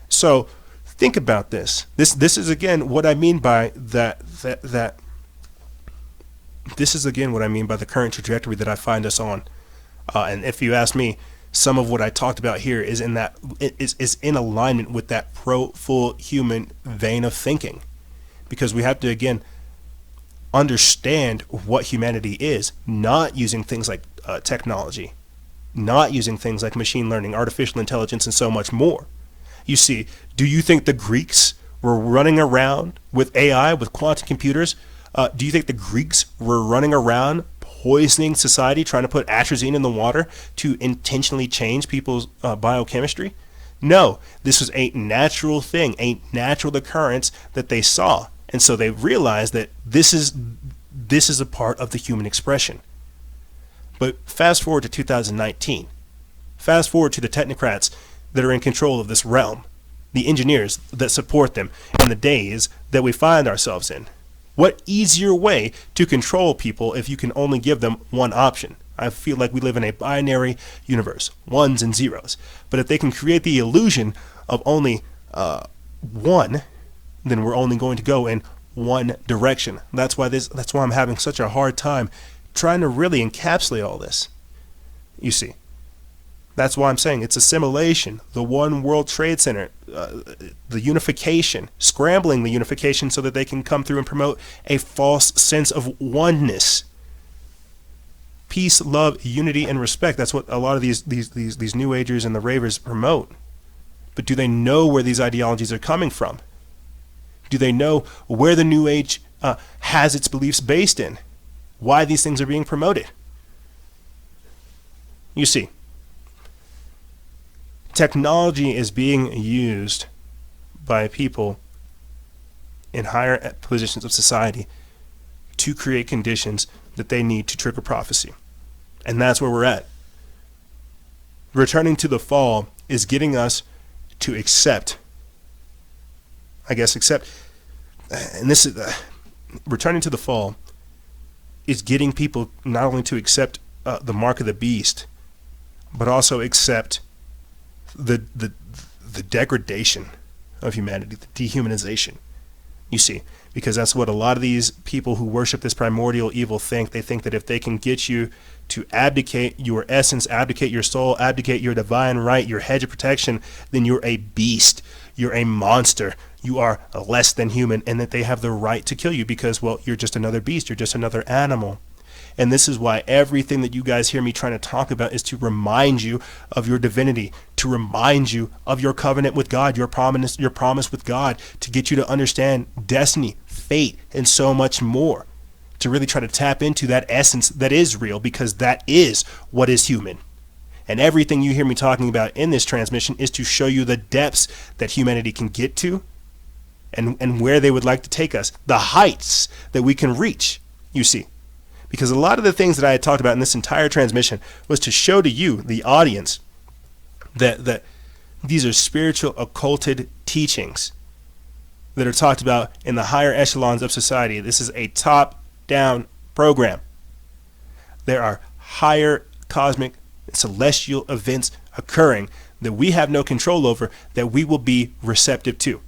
So think about this. This is, again, what I mean by that. This is, again, what I mean by the current trajectory that I find us on. And if you ask me, some of what I talked about here is in alignment with that pro-full human vein of thinking, because we have to, again, understand what humanity is, not using things like technology, not using things like machine learning, artificial intelligence, and so much more. You see, do you think the Greeks were running around with AI, with quantum computers? Do you think the Greeks were running around poisoning society, trying to put atrazine in the water to intentionally change people's biochemistry? No, this was a natural thing, a natural occurrence that they saw. And so they realized that this is a part of the human expression. But fast forward to 2019. Fast forward to the technocrats that are in control of this realm, the engineers that support them, and the days that we find ourselves in. What easier way to control people if you can only give them one option? I feel like we live in a binary universe, ones and zeros. But if they can create the illusion of only one, then we're only going to go in one direction. That's why I'm having such a hard time trying to really encapsulate all this. You see, that's why I'm saying it's assimilation, the one World Trade Center, the unification, scrambling the unification so that they can come through and promote a false sense of oneness. Peace, love, unity, and respect. That's what a lot of these New Agers and the ravers promote. But do they know where these ideologies are coming from? Do they know where the New Age has its beliefs based in? Why these things are being promoted? You see, technology is being used by people in higher positions of society to create conditions that they need to trigger prophecy. And that's where we're at. Returning to the fall is getting us to accept, and this is, returning to the fall is getting people not only to accept the mark of the beast, but also accept the degradation of humanity, the dehumanization. You see, because that's what a lot of these people who worship this primordial evil think. They think that if they can get you to abdicate your essence, abdicate your soul, abdicate your divine right, your hedge of protection, then you're a beast, you're a monster, you are less than human, and that they have the right to kill you because, well, you're just another beast, you're just another animal. And this is why everything that you guys hear me trying to talk about is to remind you of your divinity, to remind you of your covenant with God, your promise with God, to get you to understand destiny, fate, and so much more, to really try to tap into that essence that is real, because that is what is human. And everything you hear me talking about in this transmission is to show you the depths that humanity can get to and where they would like to take us, the heights that we can reach, you see. Because a lot of the things that I had talked about in this entire transmission was to show to you, the audience, that these are spiritual occulted teachings that are talked about in the higher echelons of society. This is a top-down program. There are higher cosmic celestial events occurring that we have no control over, that we will be receptive to.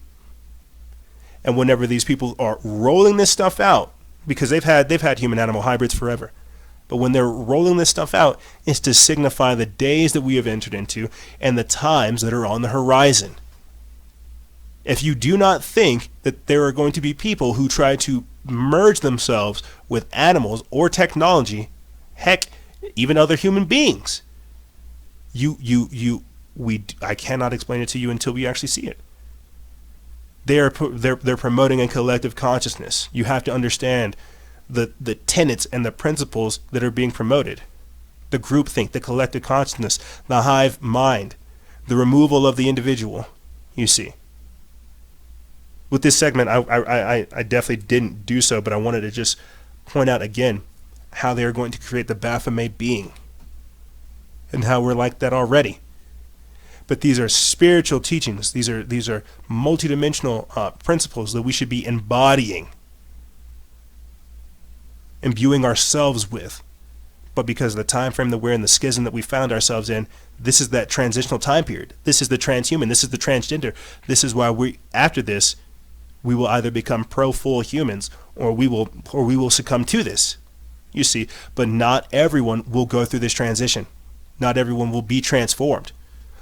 And whenever these people are rolling this stuff out, because they've had human animal hybrids forever. But when they're rolling this stuff out, it's to signify the days that we have entered into and the times that are on the horizon. If you do not think that there are going to be people who try to merge themselves with animals or technology, heck, even other human beings, I cannot explain it to you until we actually see it. They're promoting a collective consciousness. You have to understand the tenets and the principles that are being promoted. The groupthink, the collective consciousness, the hive mind, the removal of the individual, you see. With this segment, I definitely didn't do so, but I wanted to just point out again how they are going to create the Baphomet being and how we're like that already. But these are spiritual teachings. These are multidimensional principles that we should be embodying, imbuing ourselves with. But because of the time frame that we're in, the schism that we found ourselves in, this is that transitional time period. This is the transhuman. This is the transgender. This is why after this, we will either become pro-full humans or we will succumb to this. You see, but not everyone will go through this transition. Not everyone will be transformed.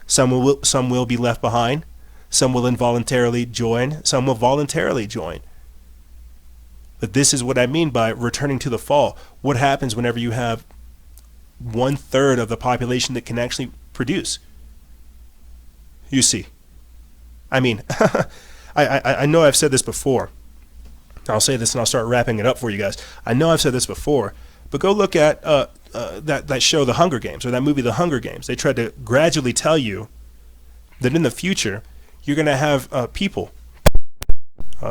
Some will be left behind. Some will involuntarily join. Some will voluntarily join. But this is what I mean by returning to the fall. What happens whenever you have 1/3 of the population that can actually produce? You see. I mean, I know I've said this before. I'll say this and I'll start wrapping it up for you guys. I know I've said this before, but go look at that show, The Hunger Games, or that movie, The Hunger Games. They tried to gradually tell you that in the future, you're going to have people,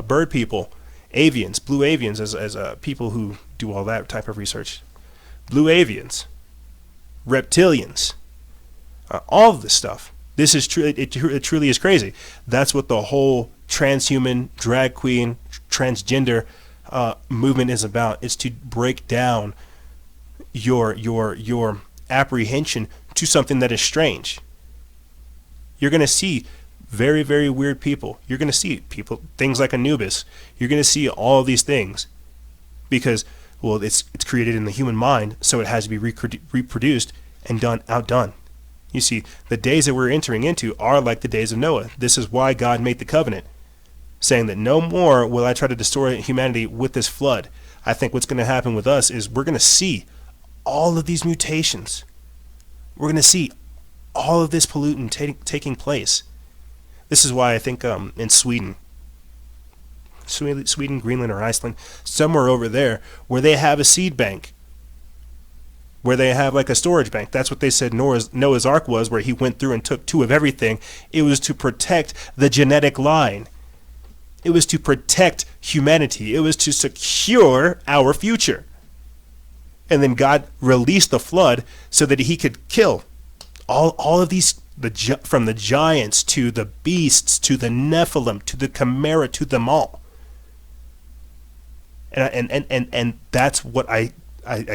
bird people, avians, blue avians, as people who do all that type of research. Blue avians, reptilians, all of this stuff. This is true. It truly is crazy. That's what the whole transhuman, drag queen, transgender movement is about. It's to break down your apprehension to something that is strange. You're going to see very, very weird people. You're going to see things like Anubis. You're going to see all of these things because, well, it's created in the human mind, so it has to be reproduced and outdone. You see, the days that we're entering into are like the days of Noah. This is why God made the covenant, saying that no more will I try to destroy humanity with this flood. I think what's going to happen with us is we're going to see all of these mutations. We're going to see all of this pollutant taking place. This is why I think in Sweden, Greenland, or Iceland, somewhere over there, where they have a seed bank, where they have like a storage bank. That's what they said Noah's Ark was, where he went through and took 2 of everything. It was to protect the genetic line. It was to protect humanity. It was to secure our future. And then God released the flood so that he could kill all of these, from the giants to the beasts to the Nephilim to the Chimera to them all. And that's what I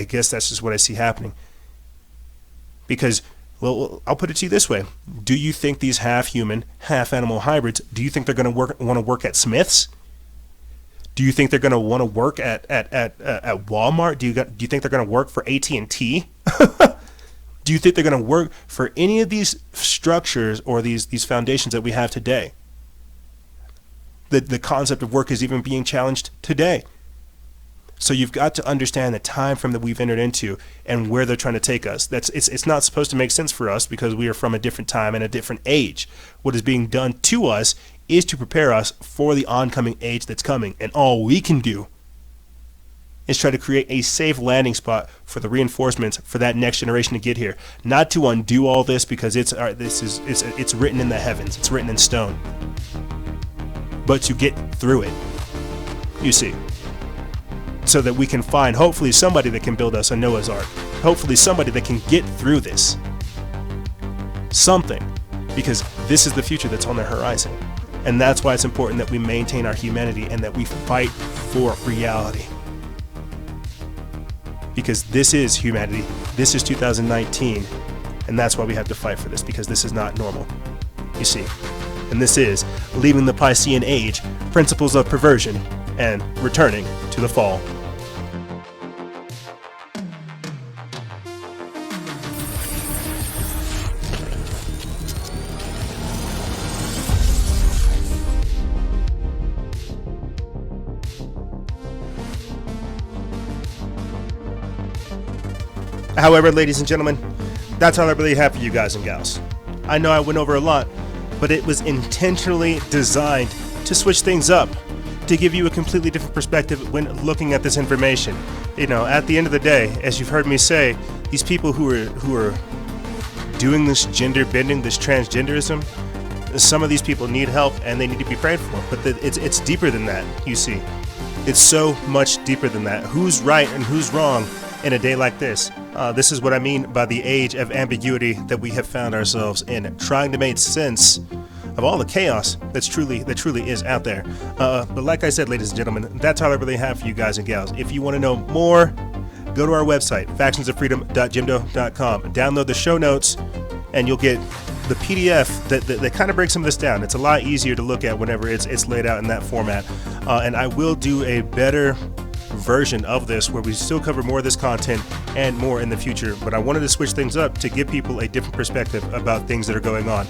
guess that's just what I see happening. Because, well, I'll put it to you this way. Do you think these half-human, half-animal hybrids, do you think they're going to want to work at Smith's? Do you think they're going to want to work at Walmart? Do you think they're going to work for AT&T? Do you think they're going to work for any of these structures or these foundations that we have today? The concept of work is even being challenged today. So you've got to understand the time frame that we've entered into and where they're trying to take us. It's not supposed to make sense for us because we are from a different time and a different age. What is being done to us is to prepare us for the oncoming age that's coming. And all we can do is try to create a safe landing spot for the reinforcements for that next generation to get here. Not to undo all this because it's written in the heavens. It's written in stone. But to get through it, you see. So that we can find, hopefully, somebody that can build us a Noah's Ark. Hopefully somebody that can get through this. Something. Because this is the future that's on the horizon. And that's why it's important that we maintain our humanity and that we fight for reality. Because this is humanity. This is 2019. And that's why we have to fight for this, because this is not normal. You see. And this is Leaving the Piscean Age, Principles of Perversion, and Returning to the Fall. However, ladies and gentlemen, that's all I really have for you guys and gals. I know I went over a lot, but it was intentionally designed to switch things up, to give you a completely different perspective when looking at this information. You know, at the end of the day, as you've heard me say, these people who are doing this gender bending, this transgenderism, some of these people need help and they need to be prayed for. But it's deeper than that, you see. It's so much deeper than that. Who's right and who's wrong in a day like this? This is what I mean by the age of ambiguity that we have found ourselves in, trying to make sense of all the chaos that truly is out there. But like I said, ladies and gentlemen, that's all I really have for you guys and gals. If you want to know more, go to our website, factionsoffreedom.jimdo.com. Download the show notes, and you'll get the PDF that kind of breaks some of this down. It's a lot easier to look at whenever it's laid out in that format. And I will do a better version of this where we still cover more of this content and more in the future. But I wanted to switch things up to give people a different perspective about things that are going on.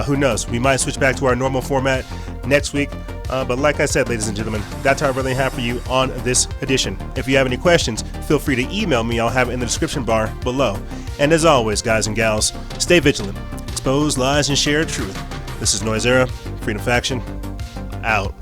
Who knows? We might switch back to our normal format next week. But like I said, ladies and gentlemen, that's all I really have for you on this edition. If you have any questions, feel free to email me. I'll have it in the description bar below. And as always, guys and gals, stay vigilant, expose lies, and share truth. This is Noise Era, Freedom Faction, out.